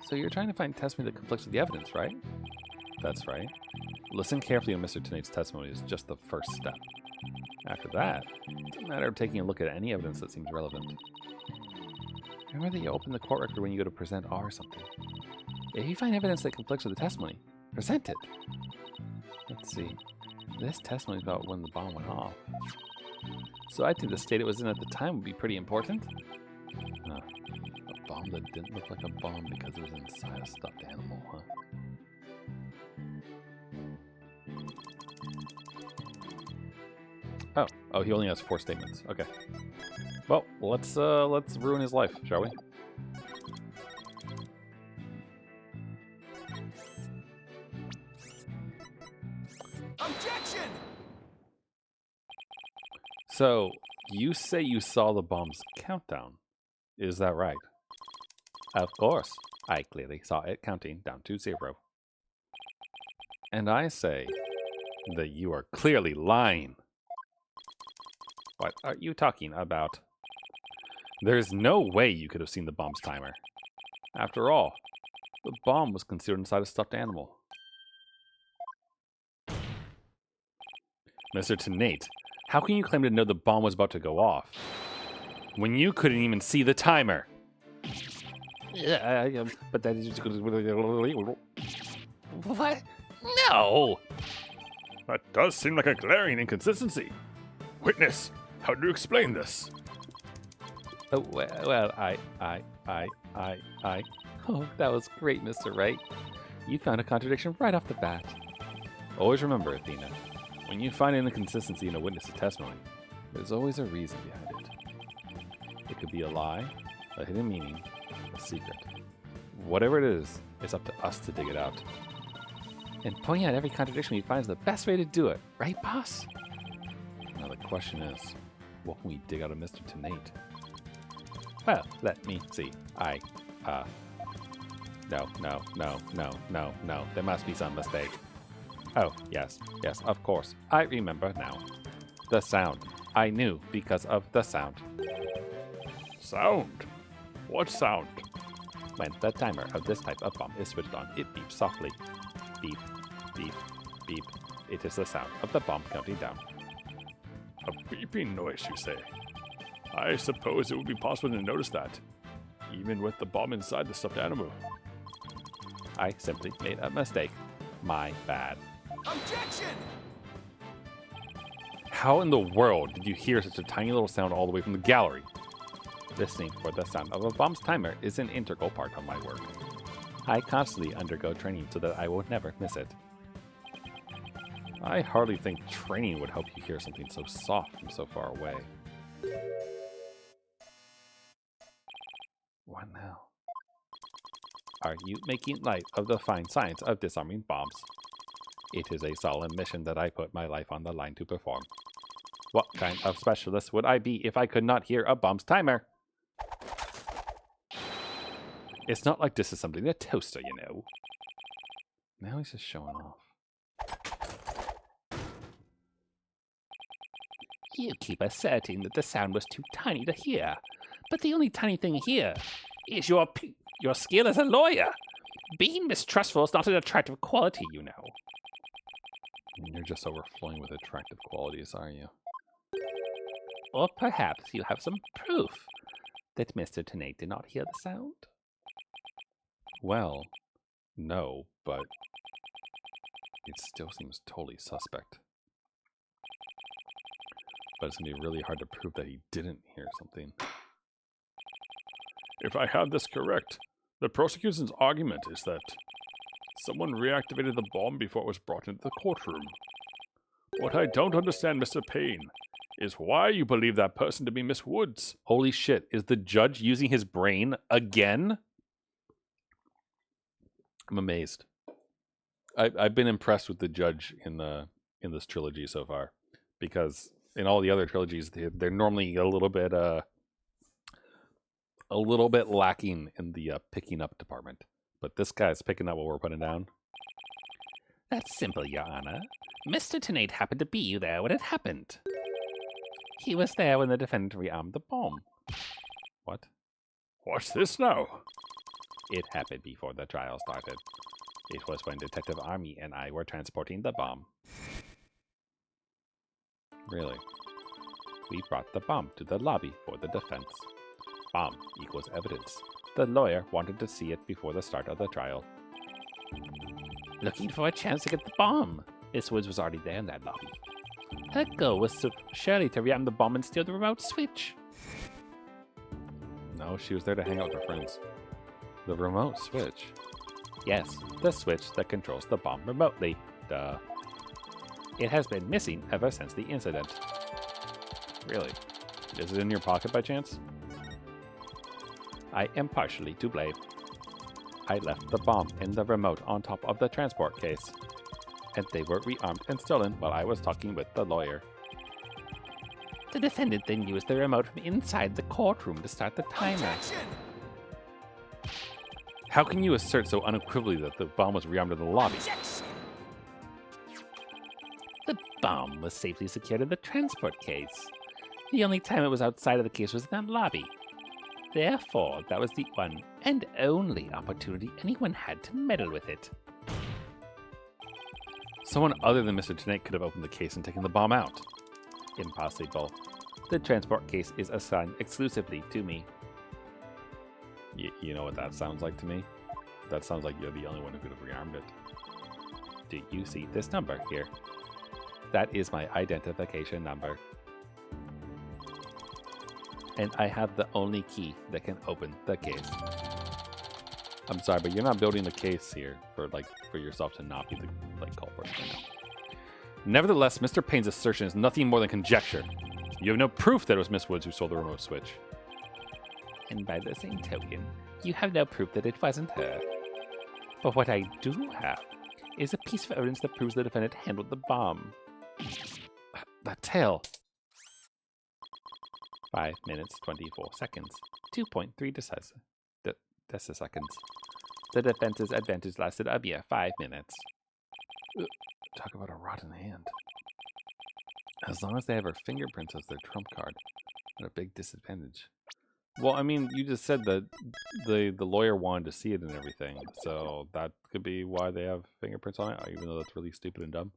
So you're trying to find testimony that conflicts with the evidence, right? That's right. Listen carefully to Mr. Tenate's testimony is just the first step. After that, it's a matter of taking a look at any evidence that seems relevant. Remember that you open the court record when you go to present R or something. If you find evidence that conflicts with the testimony, present it. Let's see. This testimony is about when the bomb went off. So I think the state it was in at the time would be pretty important. Huh. A bomb that didn't look like a bomb because it was inside a stuffed animal, huh? Oh, he only has 4 statements. Okay. Well, let's ruin his life, shall we? Objection! So, you say you saw the bomb's countdown. Is that right? Of course. I clearly saw it counting down to 0. And I say that you are clearly lying. What are you talking about? There's no way you could have seen the bomb's timer. After all, the bomb was concealed inside a stuffed animal. Mr. Tenate, how can you claim to know the bomb was about to go off when you couldn't even see the timer? But that is... What? No! That does seem like a glaring inconsistency. Witness, how do you explain this? Well, I... Oh, that was great, Mr. Wright. You found a contradiction right off the bat. Always remember, Athena, when you find an inconsistency in a witness's testimony, there's always a reason behind it. It could be a lie, a hidden meaning, a secret. Whatever it is, it's up to us to dig it out. And pointing out every contradiction we find is the best way to do it, right, boss? Now the question is, what can we dig out of Mr. Tenate? Well, let me see. No. There must be some mistake. Oh, yes, of course. I remember now. The sound. I knew because of the sound. Sound? What sound? When the timer of this type of bomb is switched on, it beeps softly. Beep, beep, beep. It is the sound of the bomb counting down. A beeping noise, you say? I suppose it would be possible to notice that, even with the bomb inside the stuffed animal. I simply made a mistake. My bad. Objection! How in the world did you hear such a tiny little sound all the way from the gallery? Listening for the sound of a bomb's timer is an integral part of my work. I constantly undergo training so that I will never miss it. I hardly think training would help you hear something so soft from so far away. What now? Are you making light of the fine science of disarming bombs? It is a solemn mission that I put my life on the line to perform. What kind of specialist would I be if I could not hear a bomb's timer? It's not like disassembling a toaster, you know. Now he's just showing off. You keep asserting that the sound was too tiny to hear, but the only tiny thing here is your skill as a lawyer. Being mistrustful is not an attractive quality, you know. You're just overflowing with attractive qualities, are you? Or perhaps you have some proof that Mr. Tenate did not hear the sound? Well, no, but it still seems totally suspect. But it's going to be really hard to prove that he didn't hear something. If I have this correct, the prosecution's argument is that someone reactivated the bomb before it was brought into the courtroom. What I don't understand, Mr. Payne, is why you believe that person to be Miss Woods. Holy shit, is the judge using his brain again? I'm amazed. I've been impressed with the judge in this trilogy so far, because in all the other trilogies they're normally a little bit lacking in the picking up department. But this guy's picking up what we're putting down. That's simple, Your Honor. Mr. Tenate happened to be there when it happened. He was there when the defendant rearmed the bomb. What? What's this now? It happened before the trial started. It was when Detective Army and I were transporting the bomb. Really? We brought the bomb to the lobby for the defense. Bomb equals evidence. The lawyer wanted to see it before the start of the trial. Looking for a chance to get the bomb. Miss Woods was already there in that lobby. Her goal was surely to rearm the bomb and steal the remote switch. No, she was there to hang out with her friends. The remote switch? Yes, the switch that controls the bomb remotely. Duh. It has been missing ever since the incident. Really? Is it in your pocket by chance? I am partially to blame. I left the bomb and the remote on top of the transport case, and they were rearmed and stolen while I was talking with the lawyer. The defendant then used the remote from inside the courtroom to start the timer. Objection! How can you assert so unequivocally that the bomb was rearmed in the lobby? Objection! The bomb was safely secured in the transport case. The only time it was outside of the case was in that lobby. Therefore, that was the one and only opportunity anyone had to meddle with it. Someone other than Mr. Tenate could have opened the case and taken the bomb out. Impossible. The transport case is assigned exclusively to me. You know what that sounds like to me? That sounds like you're the only one who could have rearmed it. Do you see this number here? That is my identification number. And I have the only key that can open the case. I'm sorry, but you're not building the case here for yourself to not be the culprit. Nevertheless, Mr. Payne's assertion is nothing more than conjecture. You have no proof that it was Miss Woods who stole the remote switch. And by the same token, you have no proof that it wasn't her. But what I do have is a piece of evidence that proves the defendant handled the bomb. That tail. 5 minutes, 24 seconds. 2.3 deciseconds. The defense's advantage lasted a mere 5 minutes. Talk about a rotten hand. As long as they have her fingerprints as their trump card, at a big disadvantage. Well, I mean, you just said that the lawyer wanted to see it and everything, so that could be why they have fingerprints on it, even though that's really stupid and dumb.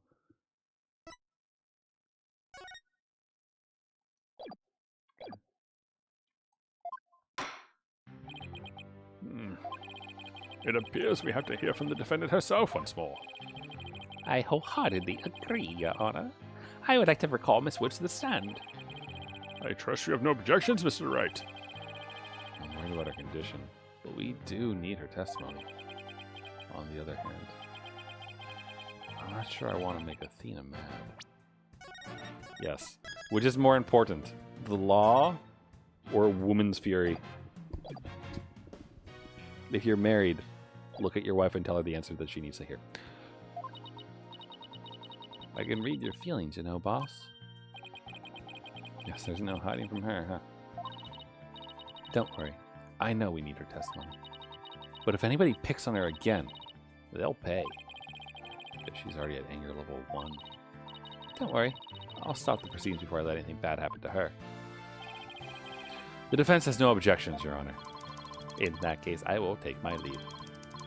It appears we have to hear from the defendant herself once more. I wholeheartedly agree, Your Honor. I would like to recall Miss Woods to the stand. I trust you have no objections, Mr. Wright. I'm worried about her condition, but we do need her testimony. On the other hand, I'm not sure I want to make Athena mad. Yes. Which is more important, the law or a woman's fury? If you're married, look at your wife and tell her the answer that she needs to hear. I can read your feelings, you know, boss. Yes, there's no hiding from her, huh? Don't worry. I know we need her testimony. But if anybody picks on her again, they'll pay. If she's already at anger level 1. Don't worry. I'll stop the proceedings before I let anything bad happen to her. The defense has no objections, Your Honor. In that case, I will take my leave.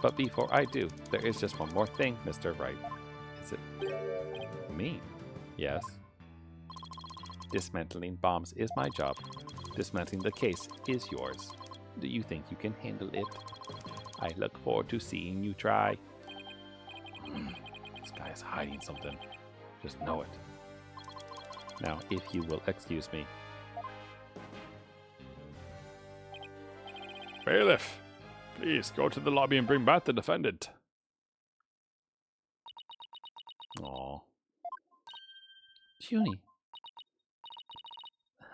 But before I do, there is just one more thing, Mr. Wright. Is it me? Yes. Dismantling bombs is my job. Dismantling the case is yours. Do you think you can handle it? I look forward to seeing you try. This guy is hiding something. Just know it. Now, if you will excuse me. Bailiff, please go to the lobby and bring back the defendant. Aw. Junie.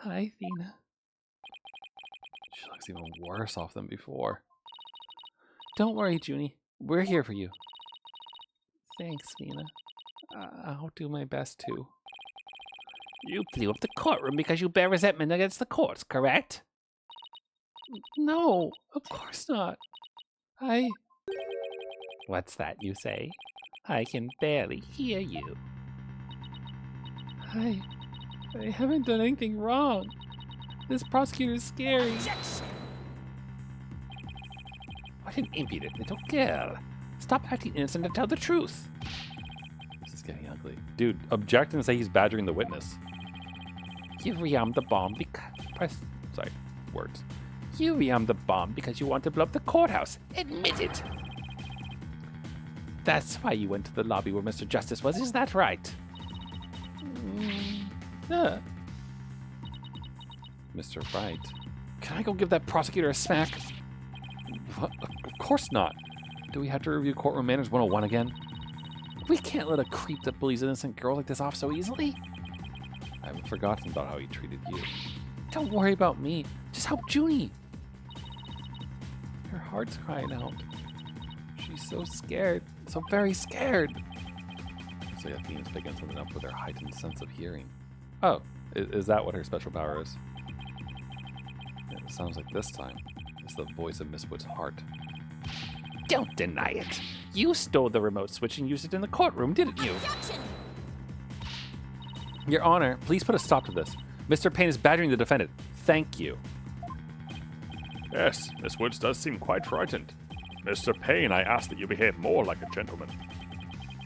Hi, Athena. She looks even worse off than before. Don't worry, Junie. We're here for you. Thanks, Mina. I'll do my best too. You blew up the courtroom because you bear resentment against the courts, correct? No, of course not. What's that you say? I can barely hear you. I haven't done anything wrong. This prosecutor is scary. What an impudent little girl. Stop acting innocent and tell the truth. This is getting ugly. Dude, object and say he's badgering the witness. You rearmed the bomb because... Words. You rearmed the bomb because you want to blow up the courthouse. Admit it. That's why you went to the lobby where Mr. Justice was, is that right? Mr. Wright. Can I go give that prosecutor a smack? What? Of course not. Do we have to review Courtroom Manners 101 again? We can't let a creep that bullies innocent girls like this off so easily. I haven't forgotten about how he treated you. Don't worry about me. Just help Junie. Her heart's crying out. She's so scared. So very scared. Looks like Athena's picking something up with her heightened sense of hearing. Oh, is that what her special power is? Yeah, it sounds like this time it's the voice of Miss Wood's heart. Don't deny it. You stole the remote switch and used it in the courtroom, didn't you? Your Honor, please put a stop to this. Mr. Payne is badgering the defendant. Thank you. Yes, Miss Woods does seem quite frightened. Mr. Payne, I ask that you behave more like a gentleman.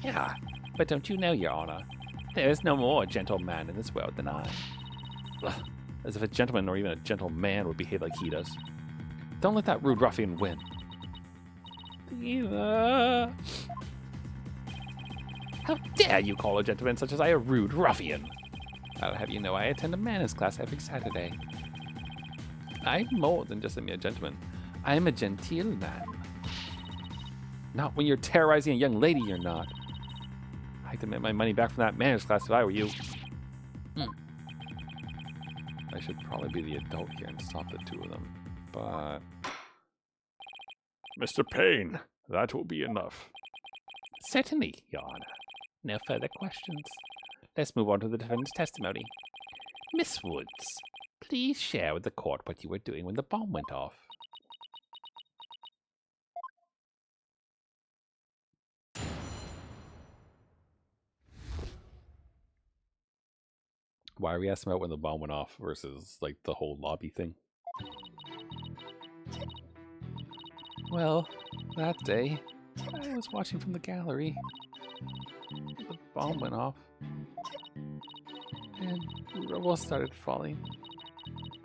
Yeah, but don't you know, Your Honor, there is no more gentle man in this world than I. Ugh, as if a gentleman or even a gentleman would behave like he does. Don't let that rude ruffian win. Athena. How dare you call a gentleman such as I a rude ruffian? I'll have you know I attend a manners class every Saturday. I'm more than just a mere gentleman. I'm a genteel man. Not when you're terrorizing a young lady, you're not. I'd demand my money back from that manners class if I were you. I should probably be the adult here and stop the two of them, but... Mr. Payne, that will be enough. Certainly, Your Honor. No further questions. Let's move on to the defendant's testimony. Miss Woods, please share with the court what you were doing when the bomb went off. Why are we asking about when the bomb went off versus, like, the whole lobby thing? Well, that day, I was watching from the gallery. The bomb went off. And rubble started falling.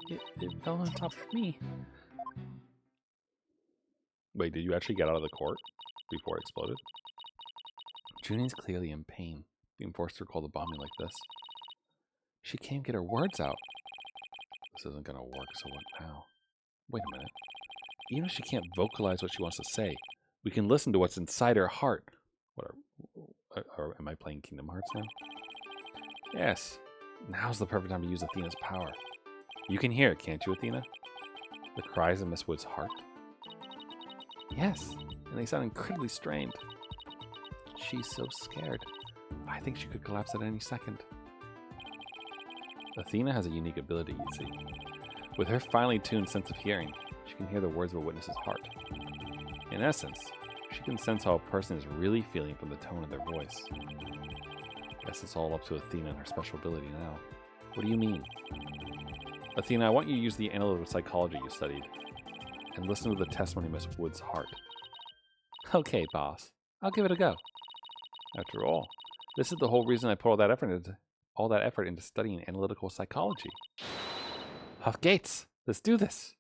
It fell on top of me. Wait, did you actually get out of the court before it exploded? Junie's clearly in pain, being forced to recall the bombing like this. She can't get her words out. This isn't gonna work, so what now? Wait a minute. Even if she can't vocalize what she wants to say, we can listen to what's inside her heart. Am I playing Kingdom Hearts now? Yes. Now's the perfect time to use Athena's power. You can hear it, can't you, Athena? The cries of Miss Wood's heart? Yes, and they sound incredibly strained. She's so scared. I think she could collapse at any second. Athena has a unique ability, you see. With her finely tuned sense of hearing, she can hear the words of a witness's heart. In essence, she can sense how a person is really feeling from the tone of their voice. Guess it's all up to Athena and her special ability now. What do you mean? Athena, I want you to use the analytical psychology you studied and listen to the testimony of Miss Wood's heart. Okay, boss. I'll give it a go. After all, this is the whole reason I put all that effort into studying analytical psychology. Off gates. Let's do this.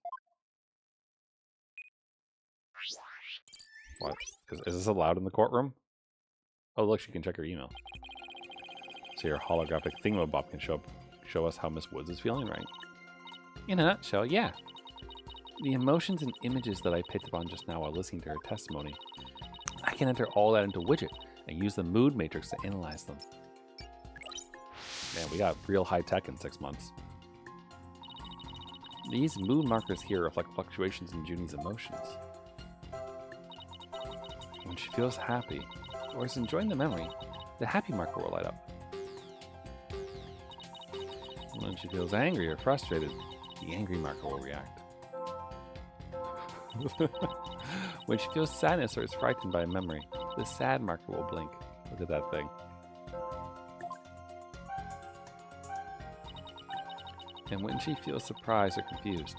What? Is this allowed in the courtroom? Oh, look, she can check her email. So your holographic thingamabob can show us how Miss Woods is feeling, right? In a nutshell, yeah. The emotions and images that I picked up on just now while listening to her testimony, I can enter all that into widget and use the mood matrix to analyze them. Man, we got real high tech in 6 months. These mood markers here reflect fluctuations in Junie's emotions. When she feels happy, or is enjoying the memory, the happy marker will light up. When she feels angry or frustrated, the angry marker will react. When she feels sadness or is frightened by a memory, the sad marker will blink. Look at that thing. And when she feels surprised or confused,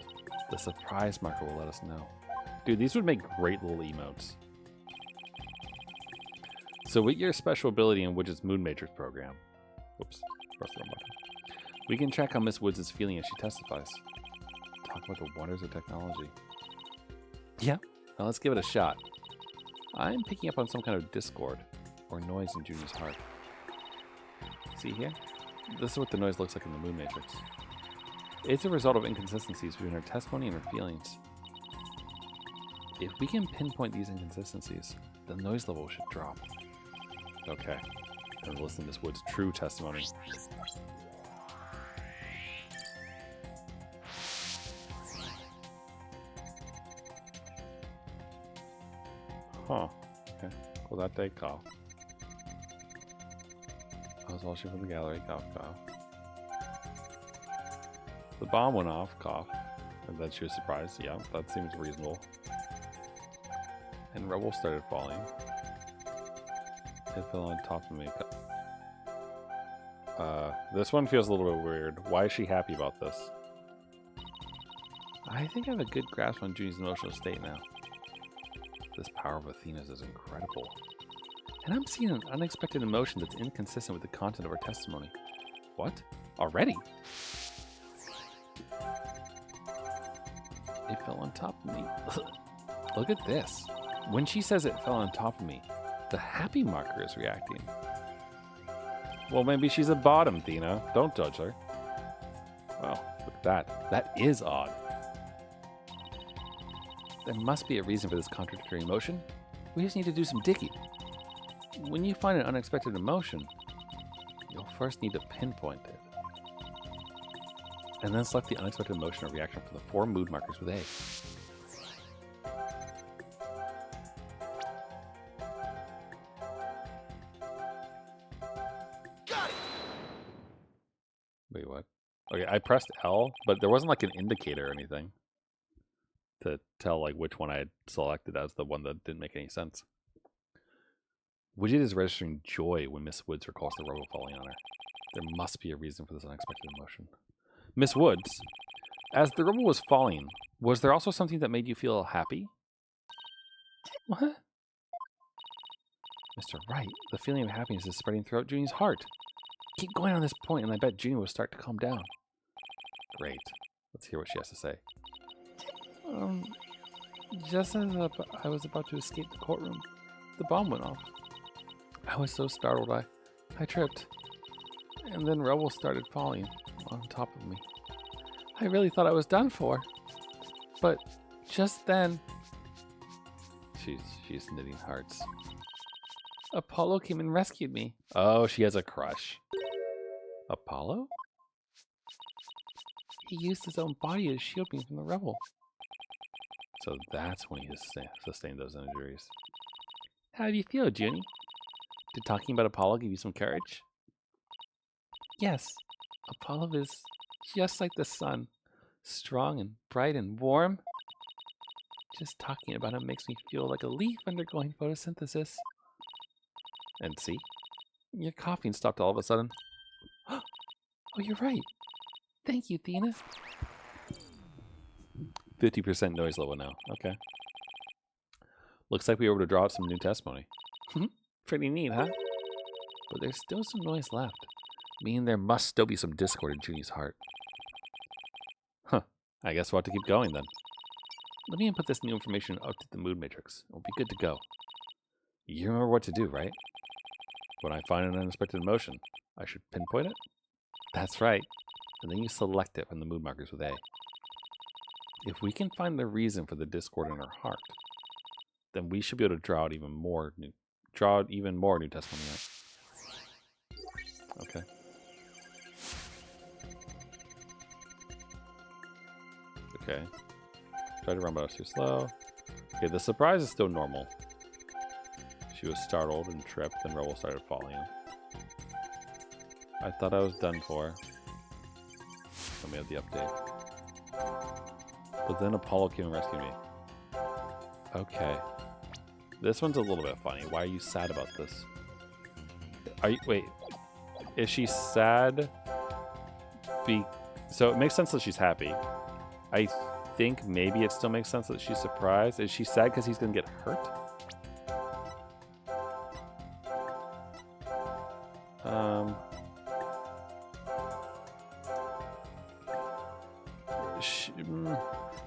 the surprise marker will let us know. Dude, these would make great little emotes. So with your special ability in Widget's Mood Matrix program, whoops, press the wrong button. We can track how Miss Woods is feeling as she testifies. Talk about the wonders of technology. Yeah, now let's give it a shot. I'm picking up on some kind of discord or noise in Junie's heart. See here? This is what the noise looks like in the Mood Matrix. It's a result of inconsistencies between her testimony and her feelings. If we can pinpoint these inconsistencies, the noise level should drop. Okay, and listen to Miss Woods' true testimony. Huh. Okay. Well, that day, cough. I was watching from the gallery, cough, cough. The bomb went off, cough. And then she was surprised. Yeah, that seems reasonable. And rubble started falling. It fell on top of me. This one feels a little bit weird. Why is she happy about this? I think I have a good grasp on Junie's emotional state now. This power of Athena's is incredible. And I'm seeing an unexpected emotion that's inconsistent with the content of her testimony. What? Already? It fell on top of me. Look at this. When she says it fell on top of me, the happy marker is reacting. Well, maybe she's a bottom, Athena. Don't judge her. Well, look at that. That is odd. There must be a reason for this contradictory emotion. We just need to do some digging. When you find an unexpected emotion, you'll first need to pinpoint it. And then select the unexpected emotion or reaction from the 4 mood markers with A. Wait, what? Okay, I pressed L, but there wasn't like an indicator or anything to tell like which one I had selected as the one that didn't make any sense. Widget is registering joy when Miss Woods recalls the rubble falling on her. There must be a reason for this unexpected emotion. Miss Woods, as the rubble was falling, was there also something that made you feel happy? What? Mr. Wright, the feeling of happiness is spreading throughout Junie's heart. Keep going on this point, and I bet Junie will start to calm down. Great. Let's hear what she has to say. Just as I was about to escape the courtroom, the bomb went off. I was so startled, I tripped. And then rubble started falling on top of me. I really thought I was done for. But just then... She's knitting hearts. Apollo came and rescued me. Oh, she has a crush. Apollo? He used his own body to shield me from the rubble. So that's when he sustained those injuries. How do you feel, Junie? Did talking about Apollo give you some courage? Yes, Apollo is just like the sun, strong and bright and warm. Just talking about him makes me feel like a leaf undergoing photosynthesis. And see, your coughing stopped all of a sudden. Oh, you're right. Thank you, Athena. 50% noise level now. Okay. Looks like we were able to draw out some new testimony. Pretty neat, huh? But there's still some noise left, meaning there must still be some discord in Junie's heart. Huh. I guess we'll have to keep going then. Let me input this new information up to the mood matrix. We'll be good to go. You remember what to do, right? When I find an unexpected emotion, I should pinpoint it? That's right. And then you select it from the mood markers with A. If we can find the reason for the discord in her heart, then we should be able to draw out even more new testimony. Okay. Okay. Try to run, but I was too slow. Okay, the surprise is still normal. She was startled and tripped, then rubble started falling. I thought I was done for. Let me have the update. But then Apollo came and rescued me. Okay. This one's a little bit funny. Why are you sad about this? Wait. Is she sad? So it makes sense that she's happy. I think maybe it still makes sense that she's surprised. Is she sad because he's going to get hurt?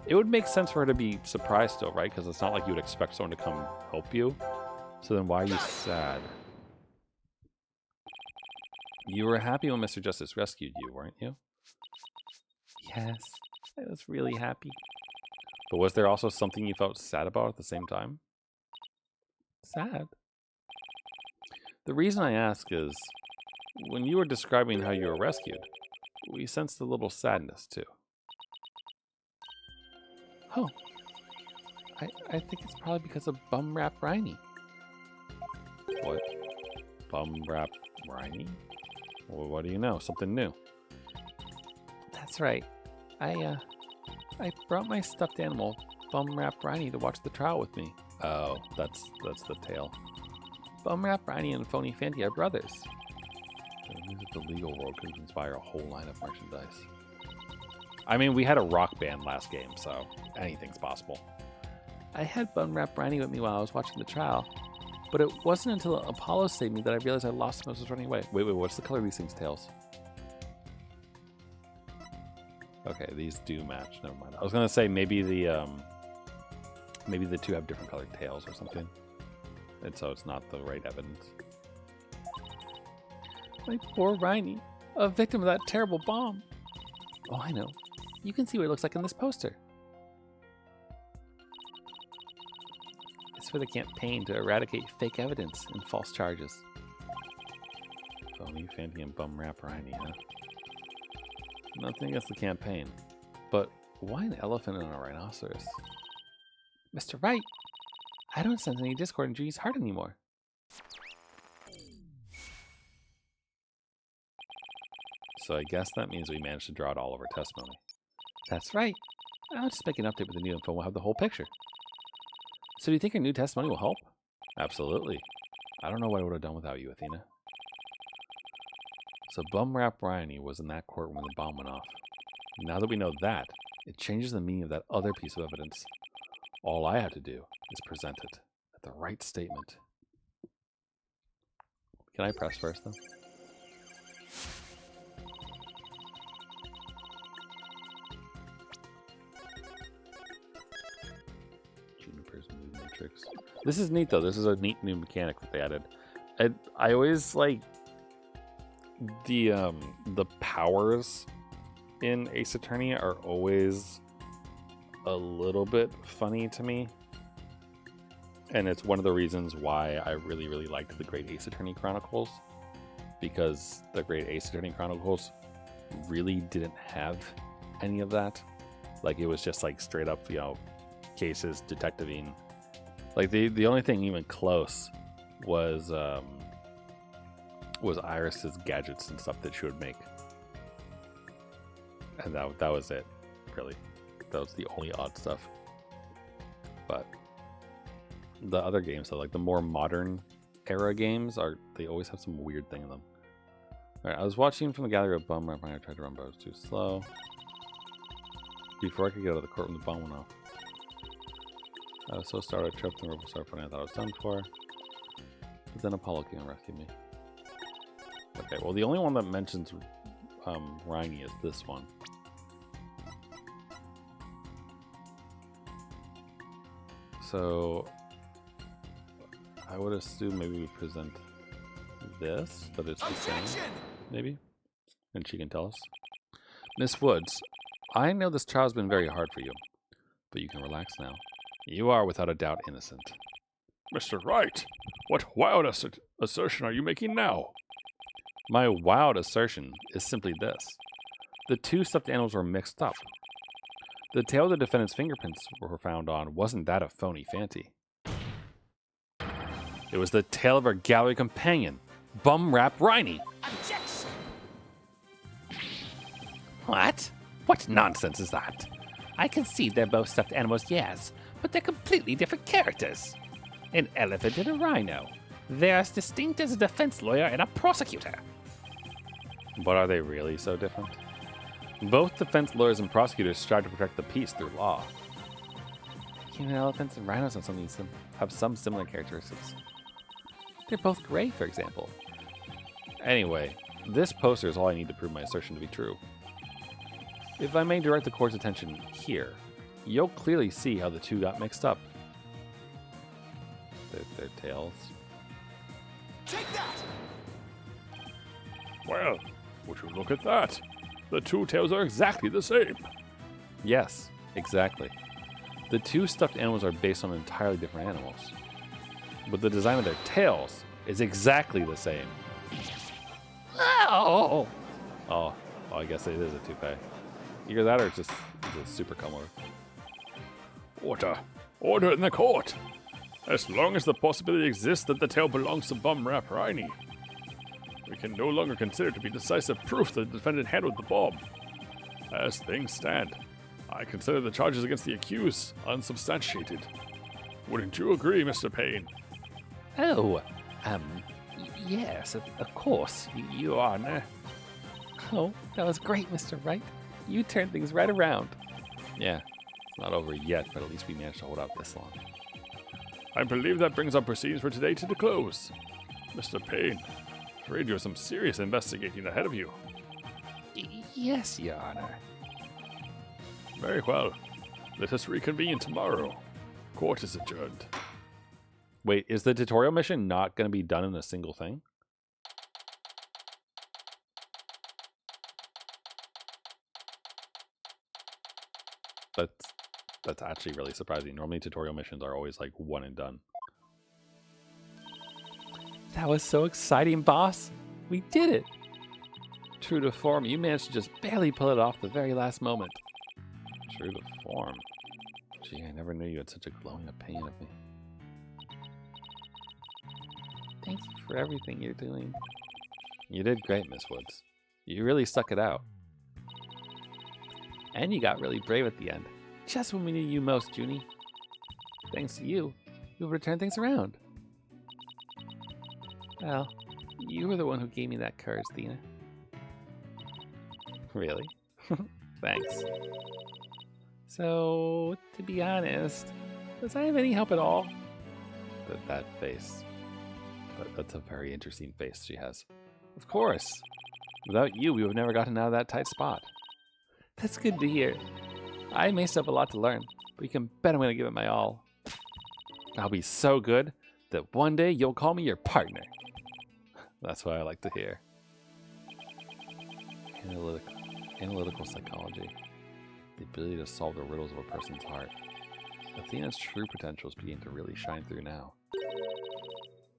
It would make sense for her to be surprised still, right? Because it's not like you would expect someone to come help you. So then why are you sad? You were happy when Mr. Justice rescued you, weren't you? Yes, I was really happy. But was there also something you felt sad about at the same time? Sad? The reason I ask is, when you were describing how you were rescued, we sensed a little sadness too. Oh, I think it's probably because of Bum Rap Riney. What? Bum Rap Riney? Well, what do you know? Something new. That's right. I brought my stuffed animal, Bum Rap Riney, to watch the trial with me. Oh, that's the tale. Bum Rap Riney and Phony Fanty are brothers. The news of the legal world could inspire a whole line of merchandise. I mean, we had a rock band last game, so anything's possible. I had Bum Rap Riney with me while I was watching the trial, but it wasn't until Apollo saved me that I realized I lost him as I was running away. Wait, what's the color of these things' tails? Okay, these do match. Never mind. I was gonna say maybe the two have different colored tails or something, and so it's not the right evidence. My poor Riney, a victim of that terrible bomb. Oh, I know. You can see what it looks like in this poster. It's for the campaign to eradicate fake evidence and false charges. Phony Fanty and Bum Rap Riney, huh? Nothing against the campaign, but why an elephant and a rhinoceros? Mr. Wright, I don't sense any discord in Judy's heart anymore. So I guess that means we managed to draw out all of our testimony. That's right. I'll just make an update with the new info and we'll have the whole picture. So do you think our new testimony will help? Absolutely. I don't know what I would have done without you, Athena. So Bum Rap Riney was in that court when the bomb went off. Now that we know that, it changes the meaning of that other piece of evidence. All I have to do is present it at the right statement. Can I press first, though? Juniper's Mood Matrix. This is neat, though. This is a neat new mechanic that they added. I always like the powers in Ace Attorney are always a little bit funny to me, and it's one of the reasons why I really liked the Great Ace Attorney Chronicles, because the Great Ace Attorney Chronicles really didn't have any of that. Like, it was just like straight up, you know, cases, detectiving. Like the only thing even close was Iris's gadgets and stuff that she would make, and that was it, really. That was the only odd stuff. But the other games, though, like the more modern era games, they always have some weird thing in them. All right, I was watching from the gallery of Bum Rap when I tried to run, but I was too slow. Before I could get out of the court when the bomb went off, I was so startled, I tripped and Ripple started funny. I thought I was done for. But then Apollo came and rescued me. Okay, well, the only one that mentions Riney is this one. So I would assume maybe we present this, but it's the same, maybe? And she can tell us. Miss Woods, I know this trial's been very hard for you, but you can relax now. You are without a doubt innocent. Mr. Wright, what wild assertion are you making now? My wild assertion is simply this. The two stuffed animals were mixed up. The tail the defendant's fingerprints were found on wasn't that of phony Fanty. It was the tail of her gallery companion, Bum-Rap Riney. Objection! What? What nonsense is that? I concede they're both stuffed animals, yes, but they're completely different characters. An elephant and a rhino. They're as distinct as a defense lawyer and a prosecutor. But are they really so different? Both defense lawyers and prosecutors strive to protect the peace through law. Human elephants and rhinos have some similar characteristics. They're both gray, for example. Anyway, this poster is all I need to prove my assertion to be true. If I may direct the court's attention here, you'll clearly see how the two got mixed up. Their tails. Take that! Well, would you look at that? The two tails are exactly the same. Yes, exactly. The two stuffed animals are based on entirely different animals. But the design of their tails is exactly the same. Oh! Oh, I guess it is a toupee. Either that or it's just a super color. Order. Order in the court. As long as the possibility exists that the tail belongs to Bum-Rap Riney, we can no longer consider it to be decisive proof that the defendant handled the bomb. As things stand, I consider the charges against the accused unsubstantiated. Wouldn't you agree, Mr. Payne? Oh, yes, of course, Your Honor. Oh, that was great, Mr. Wright. You turned things right around. Yeah, it's not over yet, but at least we managed to hold out this long. I believe that brings our proceedings for today to the close. Mr. Payne, afraid you have some serious investigating ahead of you. Yes, Your Honor. Very well. Let us reconvene tomorrow. Court is adjourned. Wait, is the tutorial mission not going to be done in a single thing? That's actually really surprising. Normally tutorial missions are always like one and done. That was so exciting, boss. We did it. True to form, you managed to just barely pull it off the very last moment. True to form. Gee, I never knew you had such a glowing opinion of me. Thank you for everything you're doing. You did great, Miss Woods. You really stuck it out. And you got really brave at the end. Just when we needed you most, Junie. Thanks to you, you've returned things around. Well, you were the one who gave me that courage, Thena. Really? Thanks. So, to be honest, does I have any help at all? That face. That's a very interesting face she has. Of course. Without you, we would have never gotten out of that tight spot. That's good to hear. I may still have a lot to learn, but you can bet I'm going to give it my all. I'll be so good that one day you'll call me your partner. That's what I like to hear. Analytical psychology. The ability to solve the riddles of a person's heart. Athena's true potential is beginning to really shine through now.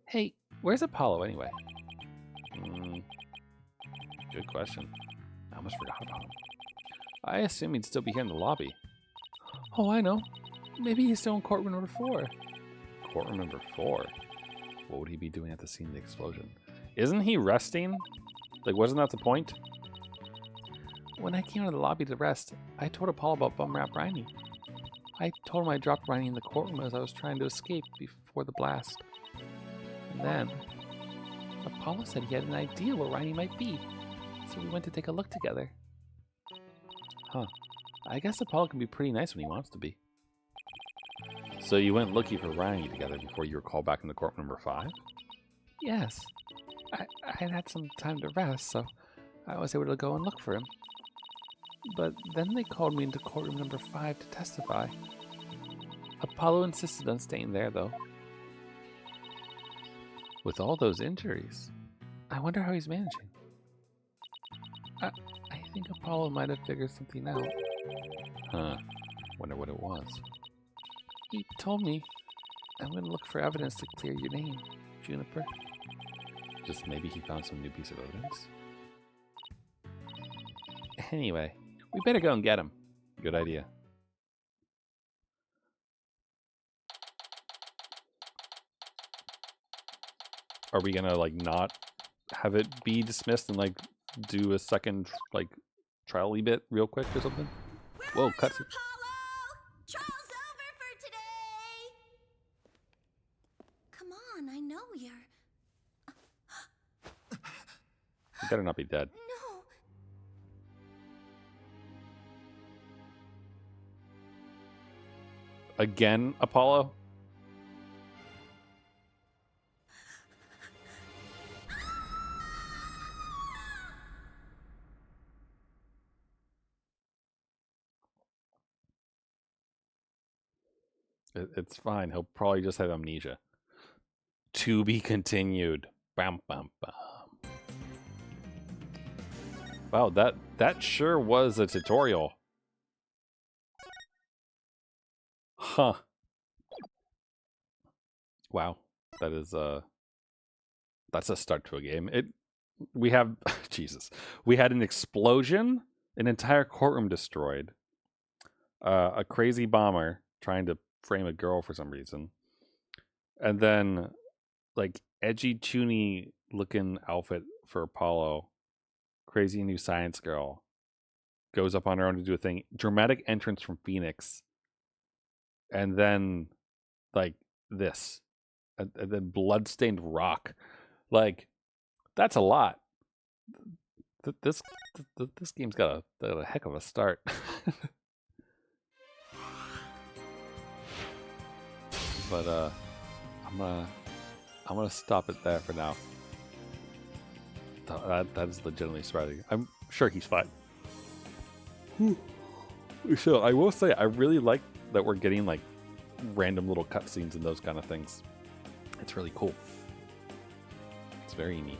Hey, where's Apollo anyway? Good question. I almost forgot about him. I assume he'd still be here in the lobby. Oh, I know. Maybe he's still in courtroom number 4. Courtroom number 4? What would he be doing at the scene of the explosion? Isn't he resting? Like, wasn't that the point? When I came out of the lobby to rest, I told Apollo about Bum-Rap Riney. I told him I dropped Riney in the courtroom as I was trying to escape before the blast. And then, Apollo said he had an idea where Riney might be, so we went to take a look together. Huh. I guess Apollo can be pretty nice when he wants to be. So you went looking for Riney together before you were called back into courtroom number 5? Yes. I had some time to rest, so I was able to go and look for him. But then they called me into courtroom number 5 to testify. Apollo insisted on staying there, though. With all those injuries, I wonder how he's managing. I think Apollo might have figured something out. Huh. Wonder what it was. He told me I'm going to look for evidence to clear your name, Juniper. Just maybe he found some new piece of evidence? Anyway, we better go and get him. Good idea. Are we gonna like not have it be dismissed and like do a second like trial-y bit real quick or something? Whoa, cut. Apollo! Trial's over for today! Come on, I know you're... You better not be dead. No! Again, Apollo? It's fine. He'll probably just have amnesia. To be continued. Bam, bam, bam. Wow, that sure was a tutorial. Huh. Wow. That is that's a start to a game. We have Jesus. We had an explosion, an entire courtroom destroyed. A crazy bomber trying to frame a girl for some reason. And then like edgy toony looking outfit for Apollo. Crazy new science girl goes up on her own to do a thing. Dramatic entrance from Phoenix. And then like this. And then bloodstained rock. Like that's a lot. This game's got a heck of a start. But I'm gonna stop it there for now. That is legitimately surprising. I'm sure he's fine. So I will say I really like that we're getting like random little cutscenes and those kind of things. It's really cool. It's very neat.